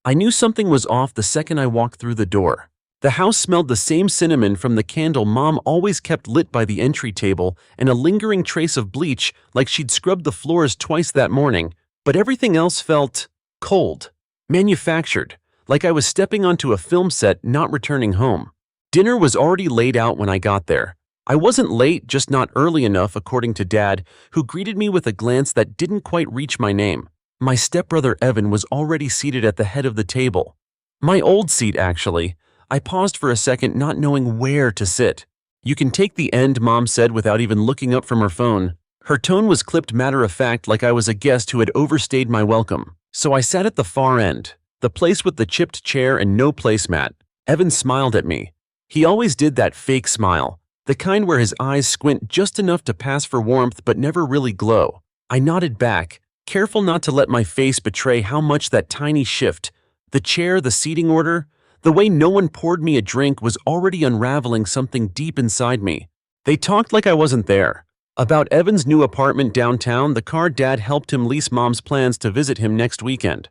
I knew something was off the second I walked through the door. The house smelled the same cinnamon from the candle Mom always kept lit by the entry table and a lingering trace of bleach like she'd scrubbed the floors twice that morning, but everything else felt cold, manufactured, like I was stepping onto a film set not returning home. Dinner was already laid out when I got there. I wasn't late, just not early enough, according to Dad, who greeted me with a glance that didn't quite reach my name. My stepbrother Evan was already seated at the head of the table. My old seat, actually. I paused for a second, not knowing where to sit. "You can take the end," Mom said without even looking up from her phone. Her tone was clipped matter-of-fact, like I was a guest who had overstayed my welcome. So I sat at the far end, the place with the chipped chair and no placemat. Evan smiled at me. He always did that fake smile, the kind where his eyes squint just enough to pass for warmth but never really glow. I nodded back, careful not to let my face betray how much that tiny shift, the chair, the seating order, the way no one poured me a drink, was already unraveling something deep inside me. They talked like I wasn't there. About Evan's new apartment downtown, the car Dad helped him lease, Mom's plans to visit him next weekend.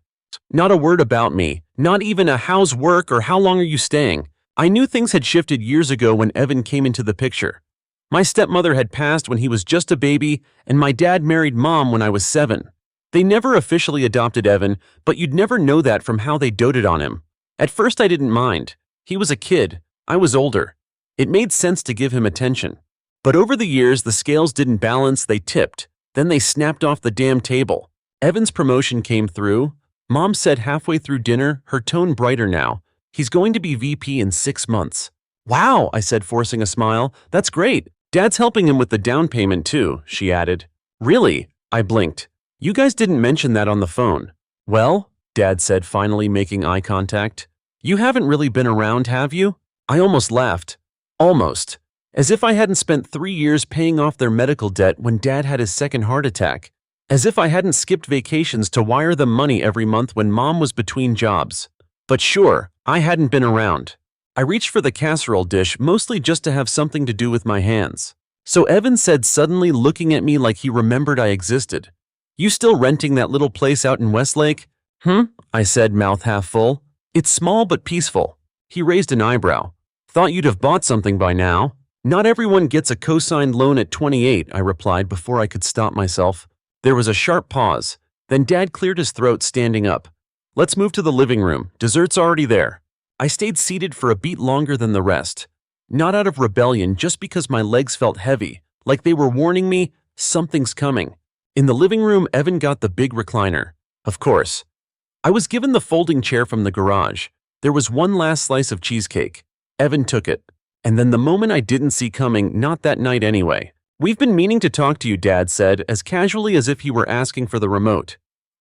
Not a word about me, not even a "how's work" or "how long are you staying?" I knew things had shifted years ago when Evan came into the picture. My stepmother had passed when he was just a baby, and my dad married Mom when I was 7. They never officially adopted Evan, but you'd never know that from how they doted on him. At first I didn't mind. He was a kid. I was older. It made sense to give him attention. But over the years, the scales didn't balance, they tipped. Then they snapped off the damn table. Evan's promotion came through. Mom said halfway through dinner, her tone brighter now. "He's going to be VP in 6 months. "Wow," I said, forcing a smile. "That's great. Dad's helping him with the down payment too," she added. "Really?" I blinked. "You guys didn't mention that on the phone." "Well," Dad said, finally making eye contact, "you haven't really been around, have you?" I almost laughed. Almost. As if I hadn't spent 3 years paying off their medical debt when Dad had his second heart attack. As if I hadn't skipped vacations to wire them money every month when Mom was between jobs. But sure, I hadn't been around. I reached for the casserole dish, mostly just to have something to do with my hands. "So," Evan said, suddenly looking at me like he remembered I existed, "you still renting that little place out in Westlake?" I said, mouth half full. "It's small but peaceful." He raised an eyebrow. "Thought you'd have bought something by now." "Not everyone gets a co-signed loan at 28, I replied before I could stop myself. There was a sharp pause. Then Dad cleared his throat, standing up. "Let's move to the living room. Dessert's already there." I stayed seated for a beat longer than the rest. Not out of rebellion, just because my legs felt heavy, like they were warning me, something's coming. In the living room, Evan got the big recliner. Of course. I was given the folding chair from the garage. There was one last slice of cheesecake. Evan took it. And then the moment I didn't see coming, not that night anyway. "We've been meaning to talk to you," Dad said, as casually as if he were asking for the remote.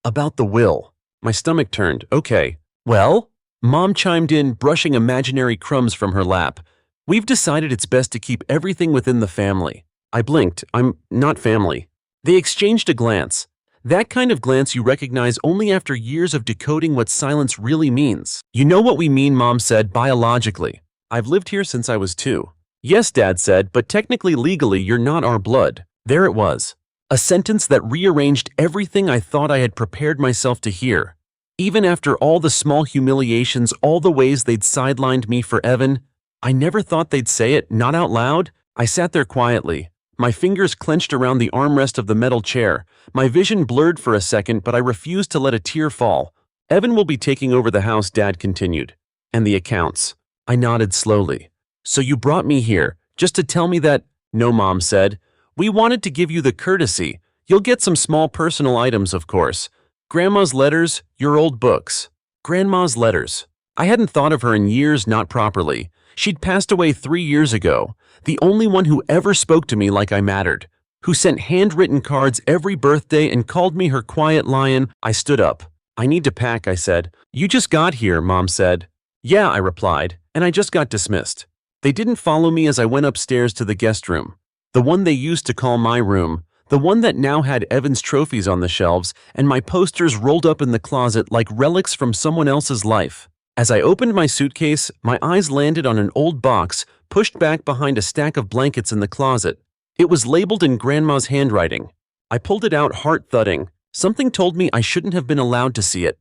"About the will." My stomach turned. "Okay. Well?" Mom chimed in, brushing imaginary crumbs from her lap. "We've decided it's best to keep everything within the family." I blinked. "I'm not family." They exchanged a glance. That kind of glance you recognize only after years of decoding what silence really means. "You know what we mean," Mom said, "biologically. I've lived here since I was 2. "Yes," Dad said, "but technically, legally, you're not our blood." There it was. A sentence that rearranged everything I thought I had prepared myself to hear. Even after all the small humiliations, all the ways they'd sidelined me for Evan, I never thought they'd say it, not out loud. I sat there quietly, my fingers clenched around the armrest of the metal chair. My vision blurred for a second, but I refused to let a tear fall. "Evan will be taking over the house," Dad continued. "And the accounts." I nodded slowly. "So you brought me here, just to tell me that—" "No," Mom said. "We wanted to give you the courtesy. You'll get some small personal items, of course. Grandma's letters, your old books." Grandma's letters. I hadn't thought of her in years, not properly. She'd passed away 3 years ago, the only one who ever spoke to me like I mattered, who sent handwritten cards every birthday and called me her quiet lion. I stood up. "I need to pack," I said. "You just got here," Mom said. "Yeah," I replied, "and I just got dismissed." They didn't follow me as I went upstairs to the guest room, the one they used to call my room, the one that now had Evan's trophies on the shelves and my posters rolled up in the closet like relics from someone else's life. As I opened my suitcase, my eyes landed on an old box pushed back behind a stack of blankets in the closet. It was labeled in Grandma's handwriting. I pulled it out, heart thudding. Something told me I shouldn't have been allowed to see it.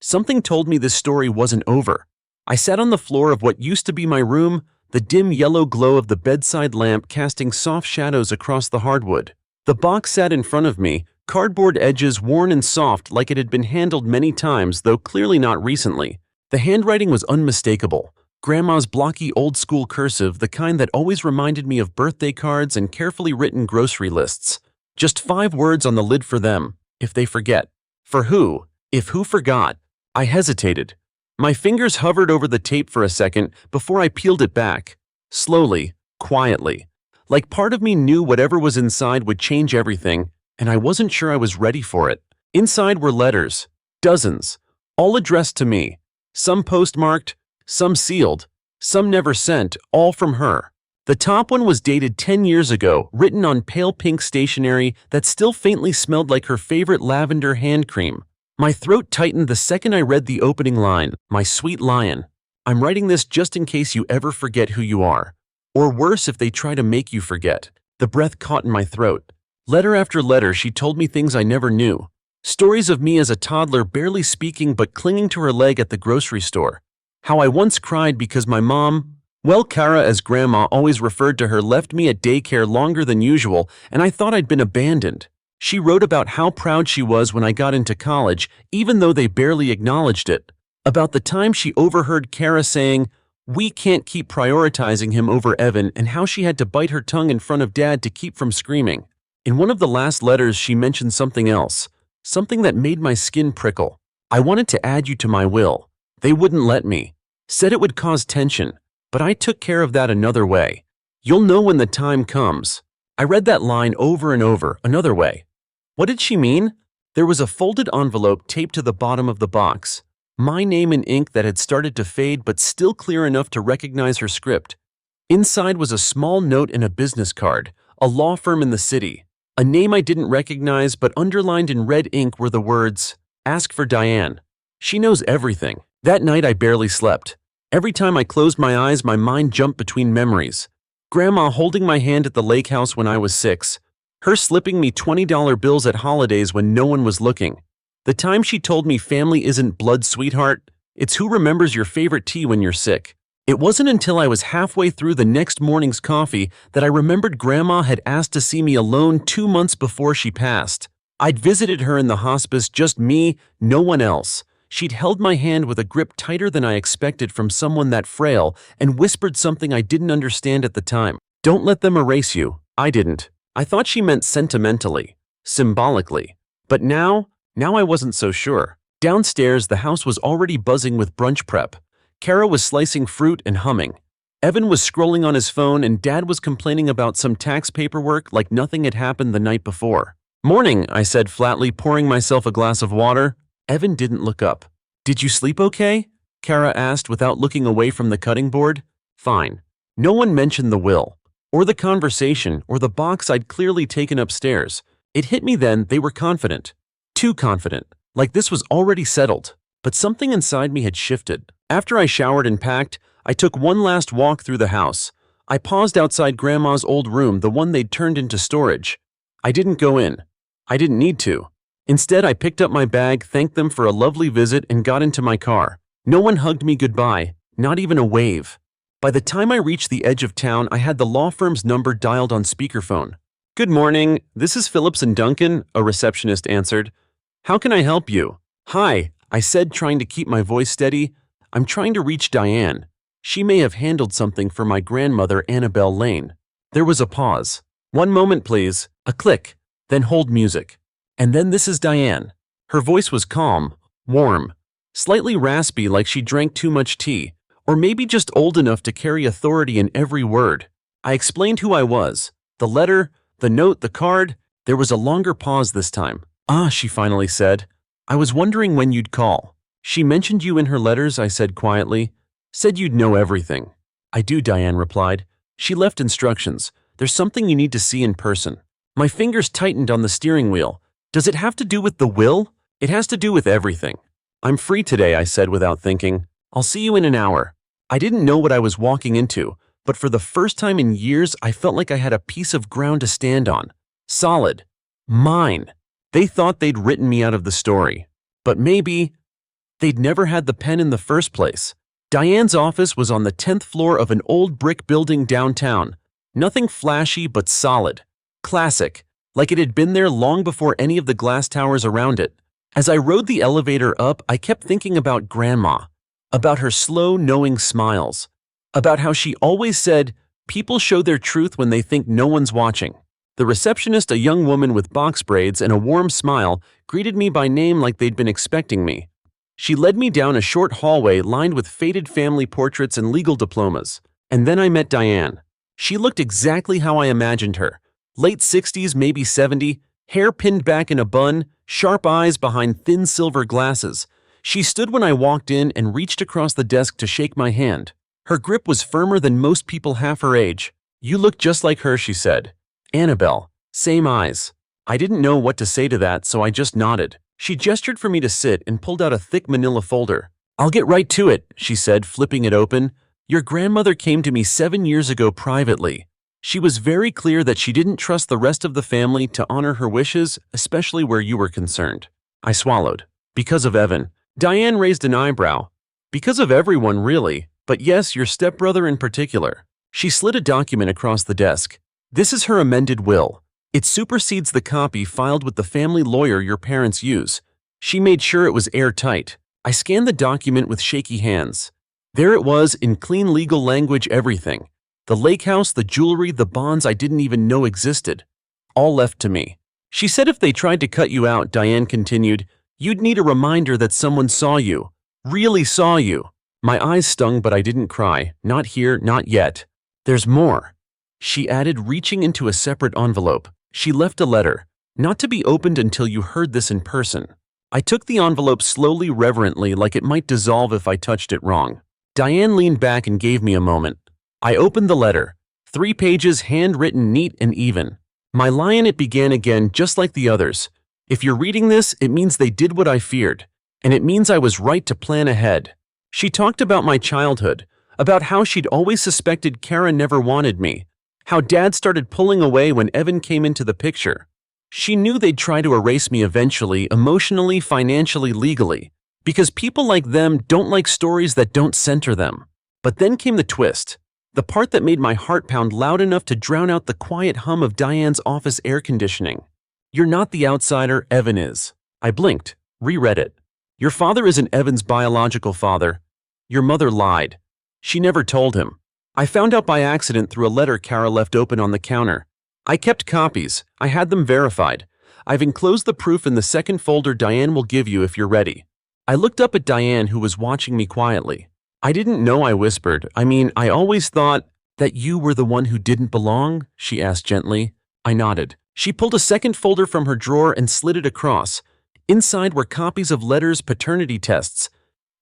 Something told me this story wasn't over. I sat on the floor of what used to be my room, the dim yellow glow of the bedside lamp casting soft shadows across the hardwood. The box sat in front of me, cardboard edges worn and soft like it had been handled many times, though clearly not recently. The handwriting was unmistakable. Grandma's blocky old-school cursive, the kind that always reminded me of birthday cards and carefully written grocery lists. Just 5 words on the lid for them, if they forget. For who? If who forgot? I hesitated. My fingers hovered over the tape for a second before I peeled it back. Slowly, quietly. Like part of me knew whatever was inside would change everything, and I wasn't sure I was ready for it. Inside were letters. Dozens. All addressed to me. Some postmarked, some sealed, some never sent, all from her. The top one was dated 10 years ago, written on pale pink stationery that still faintly smelled like her favorite lavender hand cream. My throat tightened the second I read the opening line, "My sweet lion. I'm writing this just in case you ever forget who you are. Or worse, if they try to make you forget." The breath caught in my throat. Letter after letter, she told me things I never knew. Stories of me as a toddler barely speaking but clinging to her leg at the grocery store. How I once cried because my mom, well, Kara as Grandma always referred to her, left me at daycare longer than usual, and I thought I'd been abandoned. She wrote about how proud she was when I got into college, even though they barely acknowledged it. About the time she overheard Kara saying, "We can't keep prioritizing him over Evan," and how she had to bite her tongue in front of Dad to keep from screaming. In one of the last letters, she mentioned something else, something that made my skin prickle. "I wanted to add you to my will. They wouldn't let me. Said it would cause tension, but I took care of that another way. You'll know when the time comes." I read that line over and over, another way. What did she mean? There was a folded envelope taped to the bottom of the box. My name in ink that had started to fade but still clear enough to recognize her script. Inside was a small note and a business card, a law firm in the city. A name I didn't recognize, but underlined in red ink were the words, "Ask for Diane. She knows everything." That night I barely slept. Every time I closed my eyes, my mind jumped between memories. Grandma holding my hand at the lake house when I was 6. Her slipping me $20 bills at holidays when no one was looking. The time she told me family isn't blood, sweetheart. It's who remembers your favorite tea when you're sick. It wasn't until I was halfway through the next morning's coffee that I remembered Grandma had asked to see me alone 2 months before she passed. I'd visited her in the hospice, just me, no one else. She'd held my hand with a grip tighter than I expected from someone that frail and whispered something I didn't understand at the time. "Don't let them erase you." I didn't. I thought she meant sentimentally, symbolically. But now I wasn't so sure. Downstairs, the house was already buzzing with brunch prep. Kara was slicing fruit and humming. Evan was scrolling on his phone, and Dad was complaining about some tax paperwork like nothing had happened the night before. "Morning," I said flatly, pouring myself a glass of water. Evan didn't look up. "Did you sleep okay?" Kara asked without looking away from the cutting board. "Fine." No one mentioned the will, or the conversation, or the box I'd clearly taken upstairs. It hit me then, they were confident. Too confident. Like this was already settled. But something inside me had shifted. After I showered and packed, I took one last walk through the house. I paused outside Grandma's old room, the one they'd turned into storage. I didn't go in. I didn't need to. Instead, I picked up my bag, thanked them for a lovely visit, and got into my car. No one hugged me goodbye, not even a wave. By the time I reached the edge of town, I had the law firm's number dialed on speakerphone. "Good morning, this is Phillips and Duncan," a receptionist answered. "How can I help you?" "Hi," I said, trying to keep my voice steady. "I'm trying to reach Diane. She may have handled something for my grandmother, Annabelle Lane." There was a pause. "One moment, please." A click, then hold music. And then "This is Diane." Her voice was calm, warm, slightly raspy, like she drank too much tea, or maybe just old enough to carry authority in every word. I explained who I was. The letter, the note, the card. There was a longer pause this time. "Ah," she finally said. "I was wondering when you'd call." "She mentioned you in her letters," I said quietly. "Said you'd know everything." "I do," Diane replied. "She left instructions. There's something you need to see in person." My fingers tightened on the steering wheel. "Does it have to do with the will?" "It has to do with everything." "I'm free today," I said without thinking. "I'll see you in an hour." I didn't know what I was walking into, but for the first time in years, I felt like I had a piece of ground to stand on. Solid. Mine. They thought they'd written me out of the story. But maybe They'd never had the pen in the first place. Diane's office was on the 10th floor of an old brick building downtown. Nothing flashy but solid. Classic, like it had been there long before any of the glass towers around it. As I rode the elevator up, I kept thinking about Grandma, about her slow, knowing smiles, about how she always said, "People show their truth when they think no one's watching." The receptionist, a young woman with box braids and a warm smile, greeted me by name like they'd been expecting me. She led me down a short hallway lined with faded family portraits and legal diplomas. And then I met Diane. She looked exactly how I imagined her. Late 60s, maybe 70, hair pinned back in a bun, sharp eyes behind thin silver glasses. She stood when I walked in and reached across the desk to shake my hand. Her grip was firmer than most people half her age. "You look just like her," she said. "Annabelle, same eyes." I didn't know what to say to that, so I just nodded. She gestured for me to sit and pulled out a thick manila folder. "I'll get right to it," she said, flipping it open. "Your grandmother came to me 7 years ago privately. She was very clear that she didn't trust the rest of the family to honor her wishes, especially where you were concerned." I swallowed. "Because of Evan." Diane raised an eyebrow. "Because of everyone, really, but yes, your stepbrother in particular." She slid a document across the desk. "This is her amended will. It supersedes the copy filed with the family lawyer your parents use. She made sure it was airtight." I scanned the document with shaky hands. There it was, in clean legal language, everything. The lake house, the jewelry, the bonds I didn't even know existed. All left to me. "She said if they tried to cut you out," Diane continued, "you'd need a reminder that someone saw you. Really saw you." My eyes stung, but I didn't cry. "Not here, not yet. There's more," she added, reaching into a separate envelope. She left a letter, "Not to be opened until you heard this in person." I took the envelope slowly, reverently, like it might dissolve if I touched it wrong. Diane leaned back and gave me a moment. I opened the letter. 3 pages, handwritten, neat and even. My lie in it began again, just like the others. "If you're reading this, it means they did what I feared. And it means I was right to plan ahead." She talked about my childhood, about how she'd always suspected Kara never wanted me, how Dad started pulling away when Evan came into the picture. She knew they'd try to erase me eventually, emotionally, financially, legally, because people like them don't like stories that don't center them. But then came the twist. The part that made my heart pound loud enough to drown out the quiet hum of Diane's office air conditioning. "You're not the outsider, Evan is." I blinked, reread it. "Your father isn't Evan's biological father. Your mother lied. She never told him." I found out by accident through a letter Kara left open on the counter. I kept copies. I had them verified. I've enclosed the proof in the second folder Diane will give you if you're ready. I looked up at Diane, who was watching me quietly. "I didn't know," I whispered. I always thought that you were the one who didn't belong," she asked gently. I nodded. She pulled a second folder from her drawer and slid it across. Inside were copies of letters, paternity tests,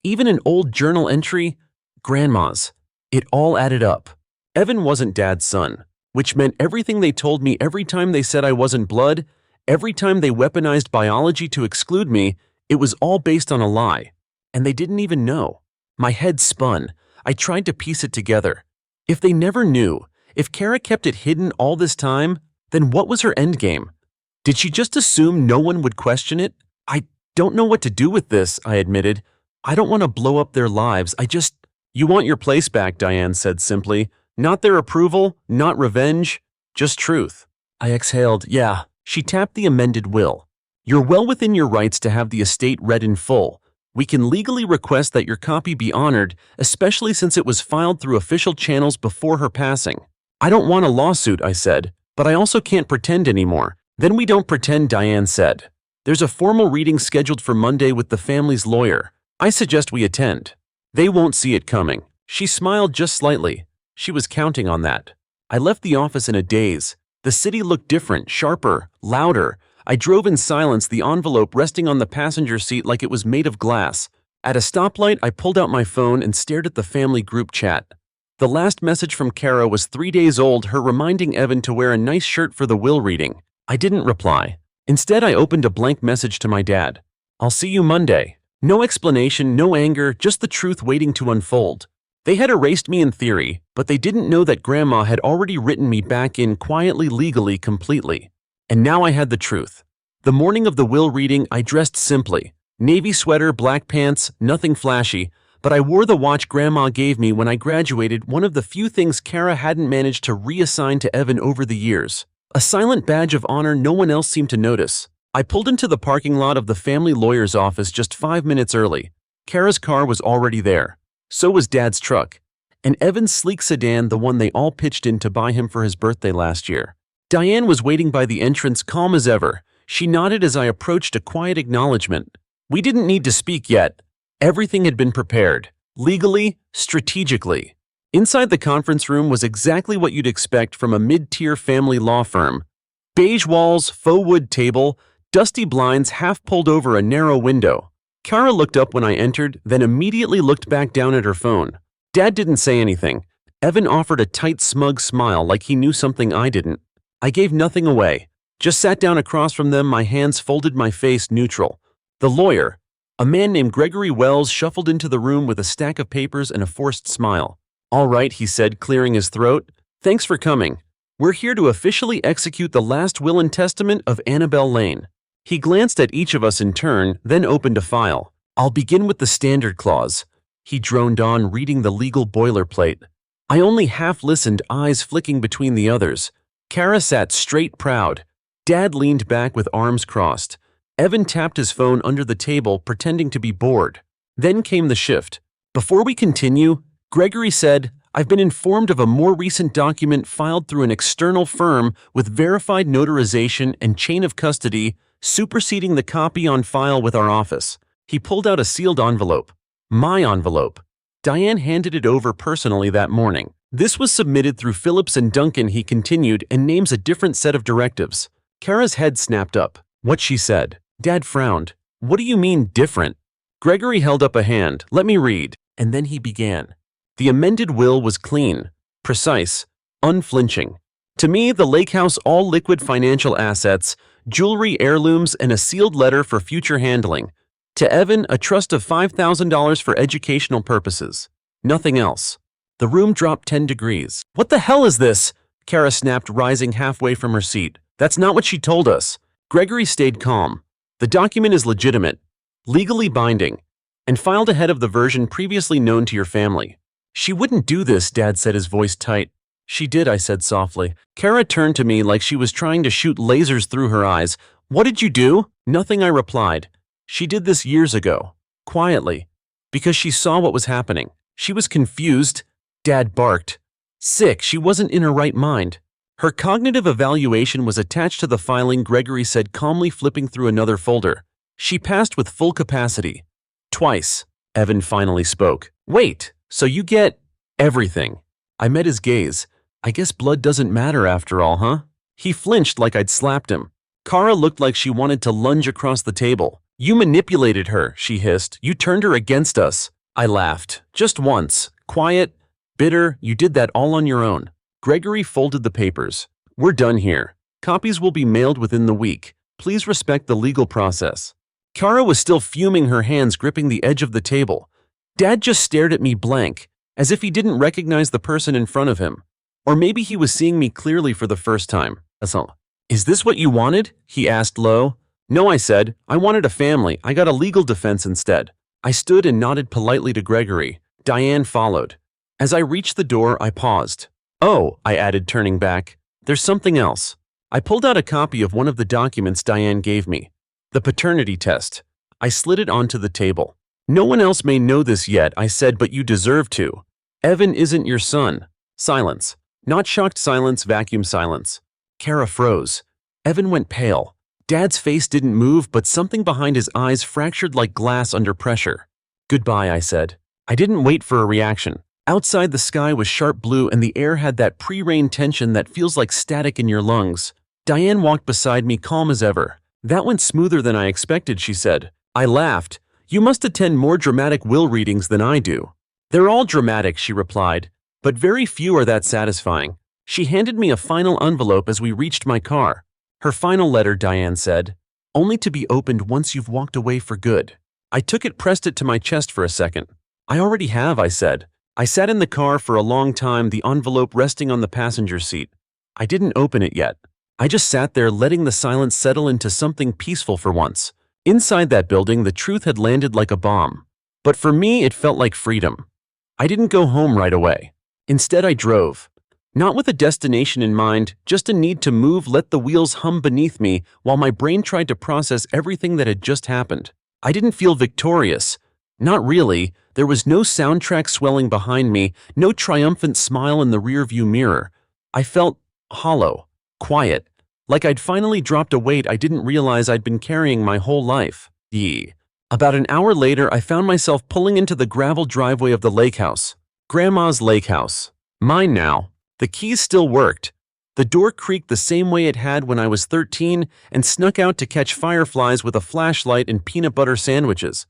even an old journal entry, Grandma's. It all added up. Evan wasn't Dad's son, which meant everything they told me every time they said I wasn't blood, every time they weaponized biology to exclude me, it was all based on a lie. And they didn't even know. My head spun. I tried to piece it together. If they never knew, if Kara kept it hidden all this time, then what was her endgame? Did she just assume no one would question it? "I don't know what to do with this," I admitted. "I don't want to blow up their lives. "You want your place back," Diane said simply. "Not their approval, not revenge, just truth." I exhaled. "Yeah." She tapped the amended will. "You're well within your rights to have the estate read in full. We can legally request that your copy be honored, especially since it was filed through official channels before her passing." "I don't want a lawsuit," I said, "but I also can't pretend anymore." "Then we don't pretend," Diane said. "There's a formal reading scheduled for Monday with the family's lawyer. I suggest we attend. They won't see it coming." She smiled just slightly. She was counting on that. I left the office in a daze. The city looked different, sharper, louder. I drove in silence, the envelope resting on the passenger seat like it was made of glass. At a stoplight, I pulled out my phone and stared at the family group chat. The last message from Kara was 3 days old, her reminding Evan to wear a nice shirt for the will reading. I didn't reply. Instead, I opened a blank message to my dad. "I'll see you Monday." No explanation, no anger, just the truth waiting to unfold. They had erased me in theory, but they didn't know that Grandma had already written me back in quietly, legally, completely. And now I had the truth. The morning of the will reading, I dressed simply. Navy sweater, black pants, nothing flashy, but I wore the watch Grandma gave me when I graduated, one of the few things Kara hadn't managed to reassign to Evan over the years. A silent badge of honor no one else seemed to notice. I pulled into the parking lot of the family lawyer's office just 5 minutes early. Kara's car was already there. So was Dad's truck. And Evan's sleek sedan, the one they all pitched in to buy him for his birthday last year. Diane was waiting by the entrance, calm as ever. She nodded as I approached, a quiet acknowledgement. We didn't need to speak yet. Everything had been prepared. Legally, strategically. Inside the conference room was exactly what you'd expect from a mid-tier family law firm. Beige walls, faux wood table, dusty blinds half pulled over a narrow window. Kara looked up when I entered, then immediately looked back down at her phone. Dad didn't say anything. Evan offered a tight, smug smile like he knew something I didn't. I gave nothing away. Just sat down across from them, my hands folded, my face neutral. The lawyer, a man named Gregory Wells, shuffled into the room with a stack of papers and a forced smile. All right, he said, clearing his throat. Thanks for coming. We're here to officially execute the last will and testament of Annabelle Lane. He glanced at each of us in turn, then opened a file. I'll begin with the standard clause. He droned on, reading the legal boilerplate. I only half listened, eyes flicking between the others. Kara sat straight, proud. Dad leaned back with arms crossed. Evan tapped his phone under the table, pretending to be bored. Then came the shift. Before we continue, Gregory said, I've been informed of a more recent document filed through an external firm with verified notarization and chain of custody, superseding the copy on file with our office. He pulled out a sealed envelope. My envelope. Diane handed it over personally that morning. This was submitted through Phillips and Duncan, he continued, and names a different set of directives. Kara's head snapped up. What she said. Dad frowned. What do you mean, different? Gregory held up a hand. Let me read. And then he began. The amended will was clean, precise, unflinching. To me, the lake house, all liquid financial assets, jewelry, heirlooms, and a sealed letter for future handling. To Evan, a trust of $5,000 for educational purposes. Nothing else. The room dropped 10 degrees. What the hell is this? Kara snapped, rising halfway from her seat. That's not what she told us. Gregory stayed calm. The document is legitimate, legally binding, and filed ahead of the version previously known to your family. She wouldn't do this, Dad said, his voice tight. She did, I said softly. Kara turned to me like she was trying to shoot lasers through her eyes. What did you do? Nothing, I replied. She did this years ago, quietly, because she saw what was happening. She was confused. Dad barked. Sick, she wasn't in her right mind. Her cognitive evaluation was attached to the filing, Gregory said, calmly flipping through another folder. She passed with full capacity. Twice, Evan finally spoke. Wait, so you get everything? I met his gaze. I guess blood doesn't matter after all, huh? He flinched like I'd slapped him. Kara looked like she wanted to lunge across the table. You manipulated her, she hissed. You turned her against us. I laughed. Just once. Quiet, bitter, you did that all on your own. Gregory folded the papers. We're done here. Copies will be mailed within the week. Please respect the legal process. Kara was still fuming, her hands gripping the edge of the table. Dad just stared at me blank, as if he didn't recognize the person in front of him. Or maybe he was seeing me clearly for the first time. Is this what you wanted? He asked low. No, I said. I wanted a family. I got a legal defense instead. I stood and nodded politely to Gregory. Diane followed. As I reached the door, I paused. Oh, I added, turning back. There's something else. I pulled out a copy of one of the documents Diane gave me. The paternity test. I slid it onto the table. No one else may know this yet, I said, but you deserve to. Evan isn't your son. Silence. Not shocked silence, vacuum silence. Kara froze. Evan went pale. Dad's face didn't move, but something behind his eyes fractured like glass under pressure. Goodbye, I said. I didn't wait for a reaction. Outside, the sky was sharp blue and the air had that pre-rain tension that feels like static in your lungs. Diane walked beside me, calm as ever. That went smoother than I expected, she said. I laughed. You must attend more dramatic will readings than I do. They're all dramatic, she replied, but very few are that satisfying. She handed me a final envelope as we reached my car. Her final letter, Diane said, only to be opened once you've walked away for good. I took it, pressed it to my chest for a second. I already have, I said. I sat in the car for a long time, the envelope resting on the passenger seat. I didn't open it yet. I just sat there, letting the silence settle into something peaceful for once. Inside that building, the truth had landed like a bomb. But for me, it felt like freedom. I didn't go home right away. Instead, I drove. Not with a destination in mind, just a need to move, let the wheels hum beneath me while my brain tried to process everything that had just happened. I didn't feel victorious. Not really. There was no soundtrack swelling behind me, no triumphant smile in the rearview mirror. I felt hollow, quiet, like I'd finally dropped a weight I didn't realize I'd been carrying my whole life. About an hour later, I found myself pulling into the gravel driveway of the lake house. Grandma's lake house. Mine now. The keys still worked. The door creaked the same way it had when I was 13 and snuck out to catch fireflies with a flashlight and peanut butter sandwiches.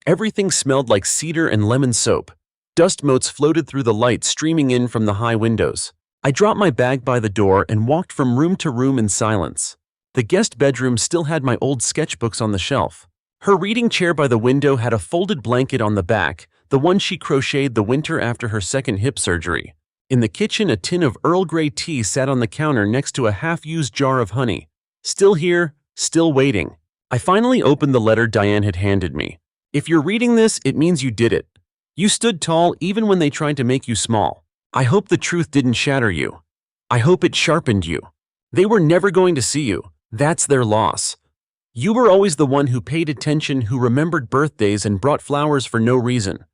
Everything smelled like cedar and lemon soap. Dust motes floated through the light streaming in from the high windows. I dropped my bag by the door and walked from room to room in silence. The guest bedroom still had my old sketchbooks on the shelf. Her reading chair by the window had a folded blanket on the back, the one she crocheted the winter after her second hip surgery. In the kitchen, a tin of Earl Grey tea sat on the counter next to a half-used jar of honey. Still here, still waiting. I finally opened the letter Diane had handed me. If you're reading this, it means you did it. You stood tall even when they tried to make you small. I hope the truth didn't shatter you. I hope it sharpened you. They were never going to see you. That's their loss. You were always the one who paid attention, who remembered birthdays and brought flowers for no reason.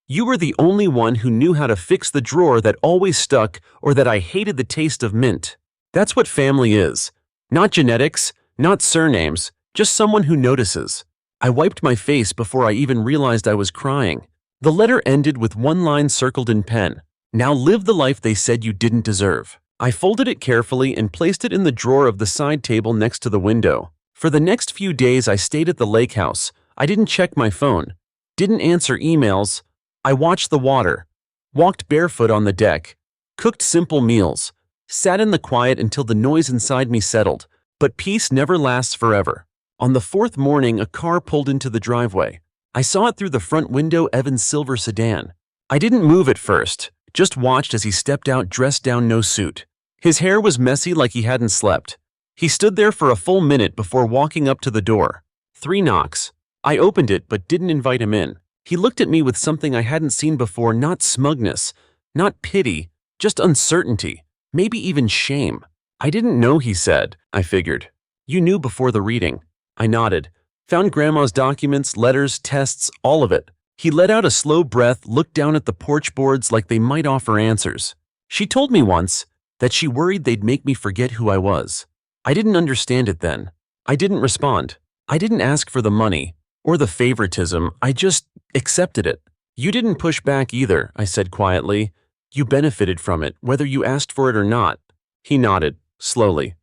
You were the only one who knew how to fix the drawer that always stuck or that I hated the taste of mint. That's what family is. Not genetics, not surnames, just someone who notices. I wiped my face before I even realized I was crying. The letter ended with one line circled in pen. Now live the life they said you didn't deserve. I folded it carefully and placed it in the drawer of the side table next to the window. For the next few days I stayed at the lake house. I didn't check my phone, didn't answer emails. I watched the water, walked barefoot on the deck, cooked simple meals, sat in the quiet until the noise inside me settled. But peace never lasts forever. On the fourth morning, a car pulled into the driveway. I saw it through the front window, Evan's silver sedan. I didn't move at first, just watched as he stepped out dressed down, no suit. His hair was messy like he hadn't slept. He stood there for a full minute before walking up to the door. 3 knocks. I opened it but didn't invite him in. He looked at me with something I hadn't seen before, not smugness, not pity, just uncertainty, maybe even shame. I didn't know, he said. I figured. You knew before the reading. I nodded. Found Grandma's documents, letters, tests, all of it. He let out a slow breath, looked down at the porch boards like they might offer answers. She told me once that she worried they'd make me forget who I was. I didn't understand it then. I didn't respond. I didn't ask for the money or the favoritism. I just accepted it. You didn't push back either, I said quietly. You benefited from it, whether you asked for it or not. He nodded, slowly.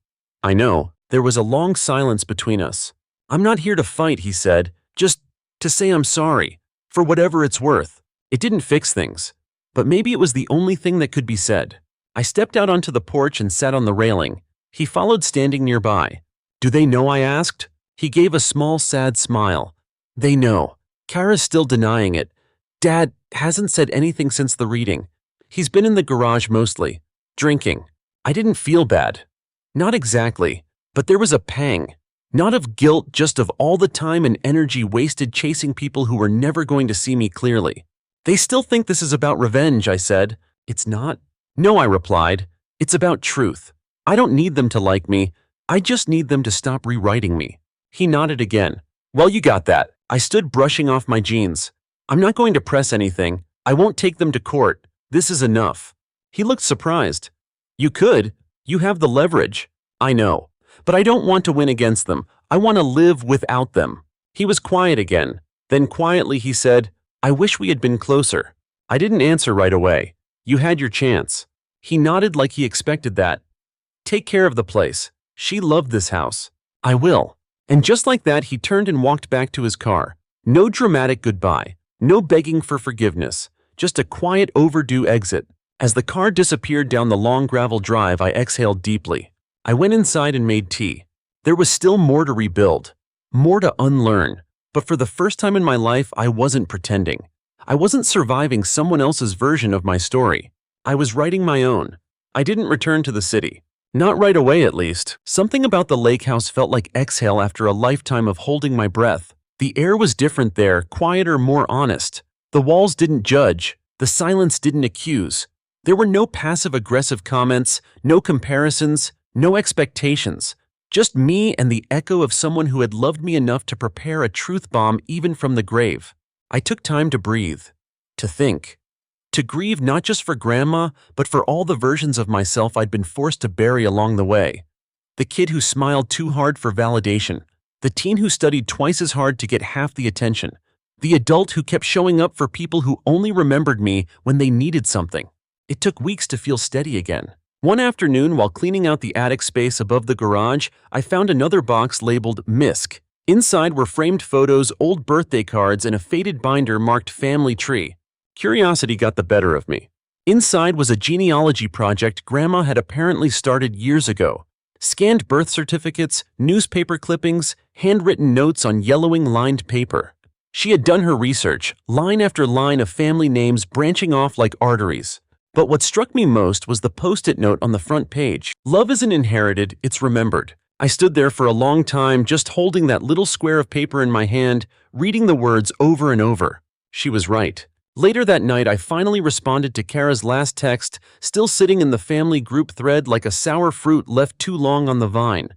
I know. There was a long silence between us. I'm not here to fight, he said, just to say I'm sorry, for whatever it's worth. It didn't fix things, but maybe it was the only thing that could be said. I stepped out onto the porch and sat on the railing. He followed, standing nearby. Do they know? I asked. He gave a small, sad smile. They know. Kara's still denying it. Dad hasn't said anything since the reading. He's been in the garage mostly, drinking. I didn't feel bad. Not exactly, but there was a pang. Not of guilt, just of all the time and energy wasted chasing people who were never going to see me clearly. They still think this is about revenge, I said. It's not. No, I replied. It's about truth. I don't need them to like me. I just need them to stop rewriting me. He nodded again. Well, you got that. I stood, brushing off my jeans. I'm not going to press anything. I won't take them to court. This is enough. He looked surprised. You could. You have the leverage. I know. But I don't want to win against them. I want to live without them. He was quiet again. Then quietly he said, I wish we had been closer. I didn't answer right away. You had your chance. He nodded like he expected that. Take care of the place. She loved this house. I will. And just like that, he turned and walked back to his car. No dramatic goodbye. No begging for forgiveness. Just a quiet, overdue exit. As the car disappeared down the long gravel drive, I exhaled deeply. I went inside and made tea. There was still more to rebuild, more to unlearn. But for the first time in my life, I wasn't pretending. I wasn't surviving someone else's version of my story. I was writing my own. I didn't return to the city. Not right away, at least. Something about the lake house felt like exhale after a lifetime of holding my breath. The air was different there, quieter, more honest. The walls didn't judge. The silence didn't accuse. There were no passive-aggressive comments, no comparisons, no expectations. Just me and the echo of someone who had loved me enough to prepare a truth bomb even from the grave. I took time to breathe, to think, to grieve not just for Grandma, but for all the versions of myself I'd been forced to bury along the way. The kid who smiled too hard for validation, the teen who studied twice as hard to get half the attention, the adult who kept showing up for people who only remembered me when they needed something. It took weeks to feel steady again. One afternoon, while cleaning out the attic space above the garage, I found another box labeled MISC. Inside were framed photos, old birthday cards, and a faded binder marked Family Tree. Curiosity got the better of me. Inside was a genealogy project Grandma had apparently started years ago. Scanned birth certificates, newspaper clippings, handwritten notes on yellowing lined paper. She had done her research, line after line of family names branching off like arteries. But what struck me most was the post-it note on the front page. Love isn't inherited, it's remembered. I stood there for a long time, just holding that little square of paper in my hand, reading the words over and over. She was right. Later that night, I finally responded to Kara's last text, still sitting in the family group thread like a sour fruit left too long on the vine.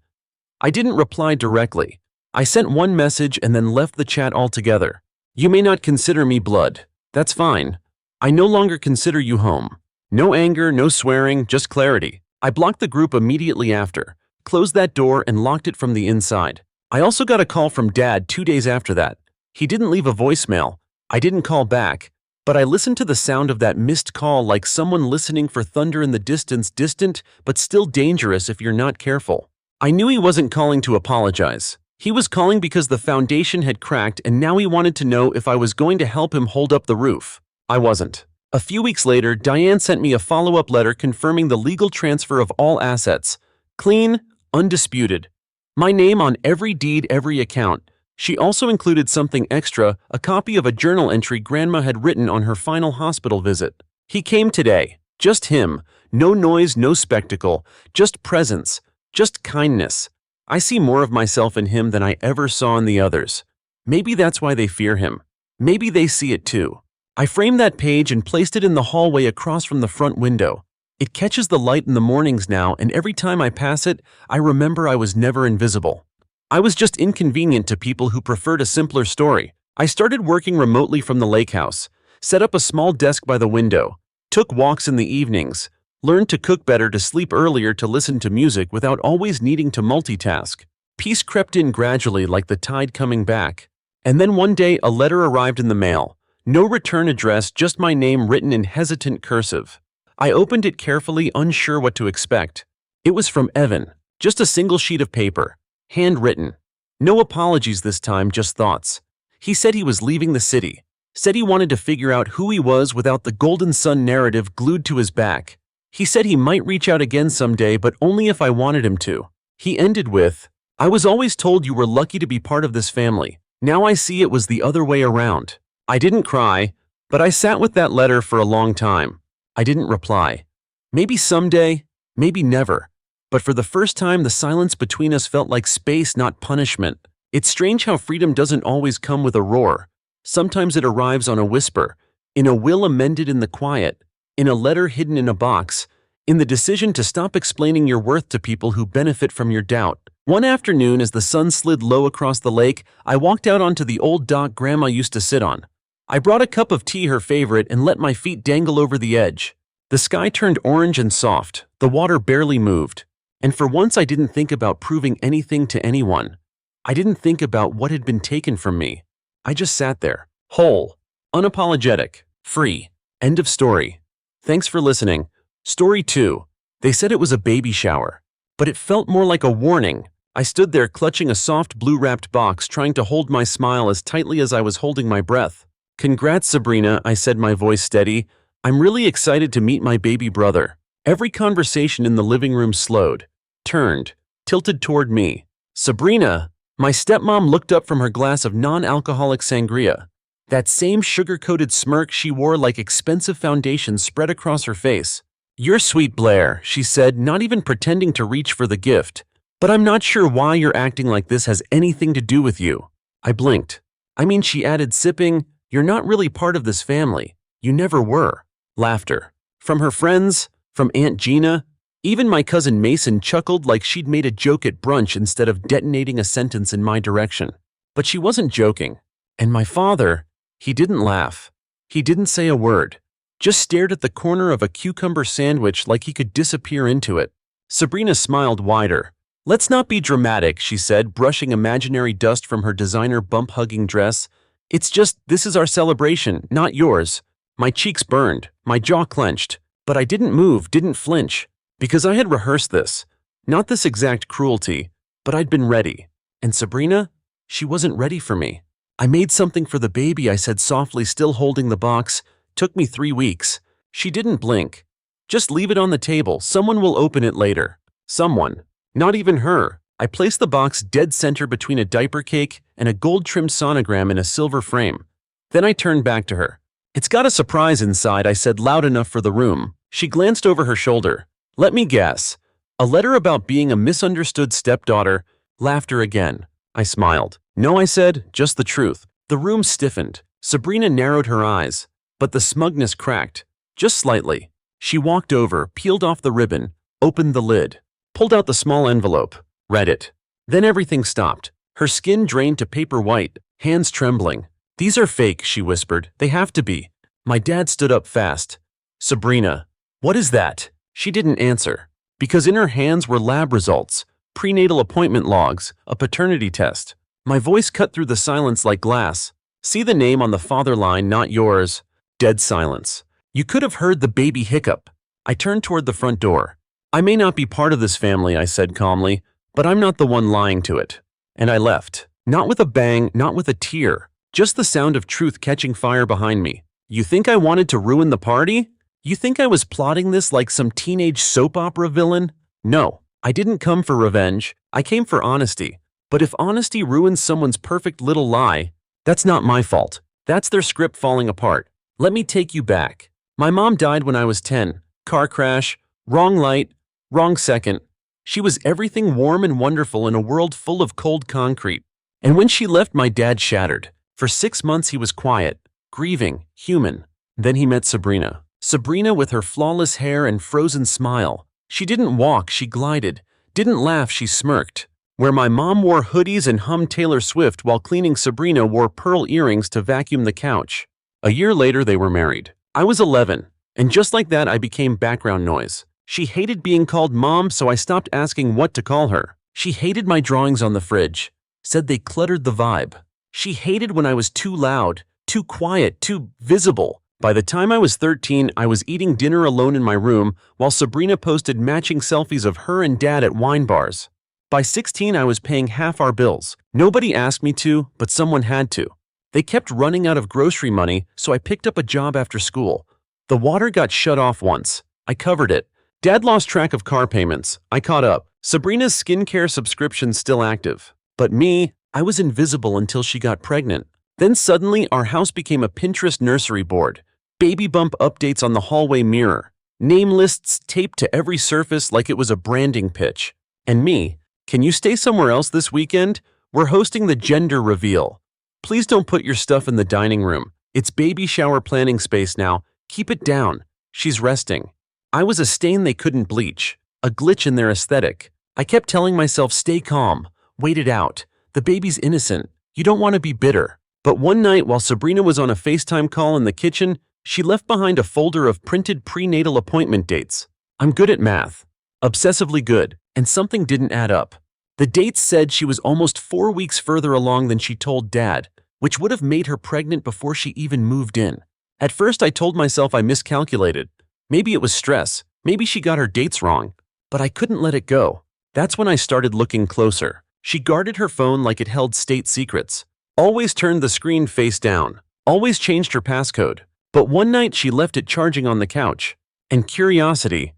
I didn't reply directly. I sent one message and then left the chat altogether. You may not consider me blood. That's fine. I no longer consider you home. No anger, no swearing, just clarity. I blocked the group immediately after, closed that door and locked it from the inside. I also got a call from Dad 2 days after that. He didn't leave a voicemail. I didn't call back. But I listened to the sound of that missed call like someone listening for thunder in the distance, distant, but still dangerous if you're not careful. I knew he wasn't calling to apologize. He was calling because the foundation had cracked and now he wanted to know if I was going to help him hold up the roof. I wasn't. A few weeks later, Diane sent me a follow-up letter confirming the legal transfer of all assets. Clean, undisputed. My name on every deed, every account. She also included something extra, a copy of a journal entry Grandma had written on her final hospital visit. He came today. Just him. No noise, no spectacle. Just presence. Just kindness. I see more of myself in him than I ever saw in the others. Maybe that's why they fear him. Maybe they see it too. I framed that page and placed it in the hallway across from the front window. It catches the light in the mornings now, and every time I pass it, I remember I was never invisible. I was just inconvenient to people who preferred a simpler story. I started working remotely from the lake house, set up a small desk by the window, took walks in the evenings, learned to cook better, to sleep earlier, to listen to music without always needing to multitask. Peace crept in gradually like the tide coming back. And then one day a letter arrived in the mail. No return address, just my name written in hesitant cursive. I opened it carefully, unsure what to expect. It was from Evan, just a single sheet of paper. Handwritten. No apologies this time, just thoughts. He said he was leaving the city. Said he wanted to figure out who he was without the Golden Sun narrative glued to his back. He said he might reach out again someday, but only if I wanted him to. He ended with, I was always told you were lucky to be part of this family. Now I see it was the other way around. I didn't cry, but I sat with that letter for a long time. I didn't reply. Maybe someday, maybe never. But for the first time, the silence between us felt like space, not punishment. It's strange how freedom doesn't always come with a roar. Sometimes it arrives on a whisper, in a will amended in the quiet, in a letter hidden in a box, in the decision to stop explaining your worth to people who benefit from your doubt. One afternoon, as the sun slid low across the lake, I walked out onto the old dock Grandma used to sit on. I brought a cup of tea, her favorite, and let my feet dangle over the edge. The sky turned orange and soft, the water barely moved. And for once I didn't think about proving anything to anyone. I didn't think about what had been taken from me. I just sat there, whole, unapologetic, free. End of story. Thanks for listening. Story 2. They said it was a baby shower, but it felt more like a warning. I stood there clutching a soft blue-wrapped box, trying to hold my smile as tightly as I was holding my breath. Congrats, Sabrina, I said, my voice steady. I'm really excited to meet my baby brother. Every conversation in the living room slowed, turned, tilted toward me. Sabrina, my stepmom looked up from her glass of non-alcoholic sangria. That same sugar-coated smirk she wore like expensive foundation spread across her face. "You're sweet, Blair," she said, not even pretending to reach for the gift. "But I'm not sure why you're acting like this has anything to do with you." I blinked. "I mean," she added, sipping, "you're not really part of this family. You never were." Laughter. From her friends, from Aunt Gina. Even my cousin Mason chuckled like she'd made a joke at brunch instead of detonating a sentence in my direction. But she wasn't joking. And my father, he didn't laugh. He didn't say a word. Just stared at the corner of a cucumber sandwich like he could disappear into it. Sabrina smiled wider. "Let's not be dramatic," she said, brushing imaginary dust from her designer bump-hugging dress. "It's just, this is our celebration, not yours." My cheeks burned, my jaw clenched, but I didn't move, didn't flinch, because I had rehearsed this. Not this exact cruelty, but I'd been ready. And Sabrina? She wasn't ready for me. "I made something for the baby," I said softly, still holding the box. "Took me 3 weeks." She didn't blink. "Just leave it on the table. Someone will open it later." Someone. Not even her. I placed the box dead center between a diaper cake and a gold-trimmed sonogram in a silver frame. Then I turned back to her. "It's got a surprise inside," I said, loud enough for the room. She glanced over her shoulder. "Let me guess. A letter about being a misunderstood stepdaughter." Laughter again. I smiled. "No," I said, "just the truth." The room stiffened. Sabrina narrowed her eyes, but the smugness cracked. Just slightly. She walked over, peeled off the ribbon, opened the lid, pulled out the small envelope, read it. Then everything stopped. Her skin drained to paper white, hands trembling. "These are fake," she whispered. "They have to be." My dad stood up fast. "Sabrina, what is that?" She didn't answer, because in her hands were lab results, prenatal appointment logs, a paternity test. My voice cut through the silence like glass. "See the name on the father line, not yours." Dead silence. You could have heard the baby hiccup. I turned toward the front door. "I may not be part of this family," I said calmly, "but I'm not the one lying to it." And I left. Not with a bang, not with a tear, just the sound of truth catching fire behind me. You think I wanted to ruin the party? You think I was plotting this like some teenage soap opera villain? No, I didn't come for revenge. I came for honesty. But if honesty ruins someone's perfect little lie, that's not my fault. That's their script falling apart. Let me take you back. My mom died when I was 10. Car crash, wrong light, wrong second. She was everything warm and wonderful in a world full of cold concrete. And when she left, my dad shattered. For 6 months he was quiet, grieving, human. Then he met Sabrina. Sabrina with her flawless hair and frozen smile. She didn't walk, she glided. Didn't laugh, she smirked. Where my mom wore hoodies and hummed Taylor Swift while cleaning, Sabrina wore pearl earrings to vacuum the couch. A year later they were married. I was 11, and just like that I became background noise. She hated being called mom, so I stopped asking what to call her. She hated my drawings on the fridge. Said they cluttered the vibe. She hated when I was too loud, too quiet, too visible. By the time I was 13, I was eating dinner alone in my room while Sabrina posted matching selfies of her and dad at wine bars. By 16, I was paying half our bills. Nobody asked me to, but someone had to. They kept running out of grocery money, so I picked up a job after school. The water got shut off once. I covered it. Dad lost track of car payments. I caught up. Sabrina's skincare subscription's still active. But me, I was invisible until she got pregnant. Then suddenly, our house became a Pinterest nursery board. Baby bump updates on the hallway mirror. Name lists taped to every surface like it was a branding pitch. And me, "Can you stay somewhere else this weekend? We're hosting the gender reveal. Please don't put your stuff in the dining room. It's baby shower planning space now. Keep it down." She's resting. I was a stain they couldn't bleach, a glitch in their aesthetic. I kept telling myself, stay calm, wait it out. The baby's innocent. You don't want to be bitter. But one night while Sabrina was on a FaceTime call in the kitchen, she left behind a folder of printed prenatal appointment dates. I'm good at math. Obsessively good. And something didn't add up. The dates said she was almost 4 weeks further along than she told Dad, which would have made her pregnant before she even moved in. At first I told myself I miscalculated. Maybe it was stress. Maybe she got her dates wrong. But I couldn't let it go. That's when I started looking closer. She guarded her phone like it held state secrets. Always turned the screen face down. Always changed her passcode. But one night she left it charging on the couch. And curiosity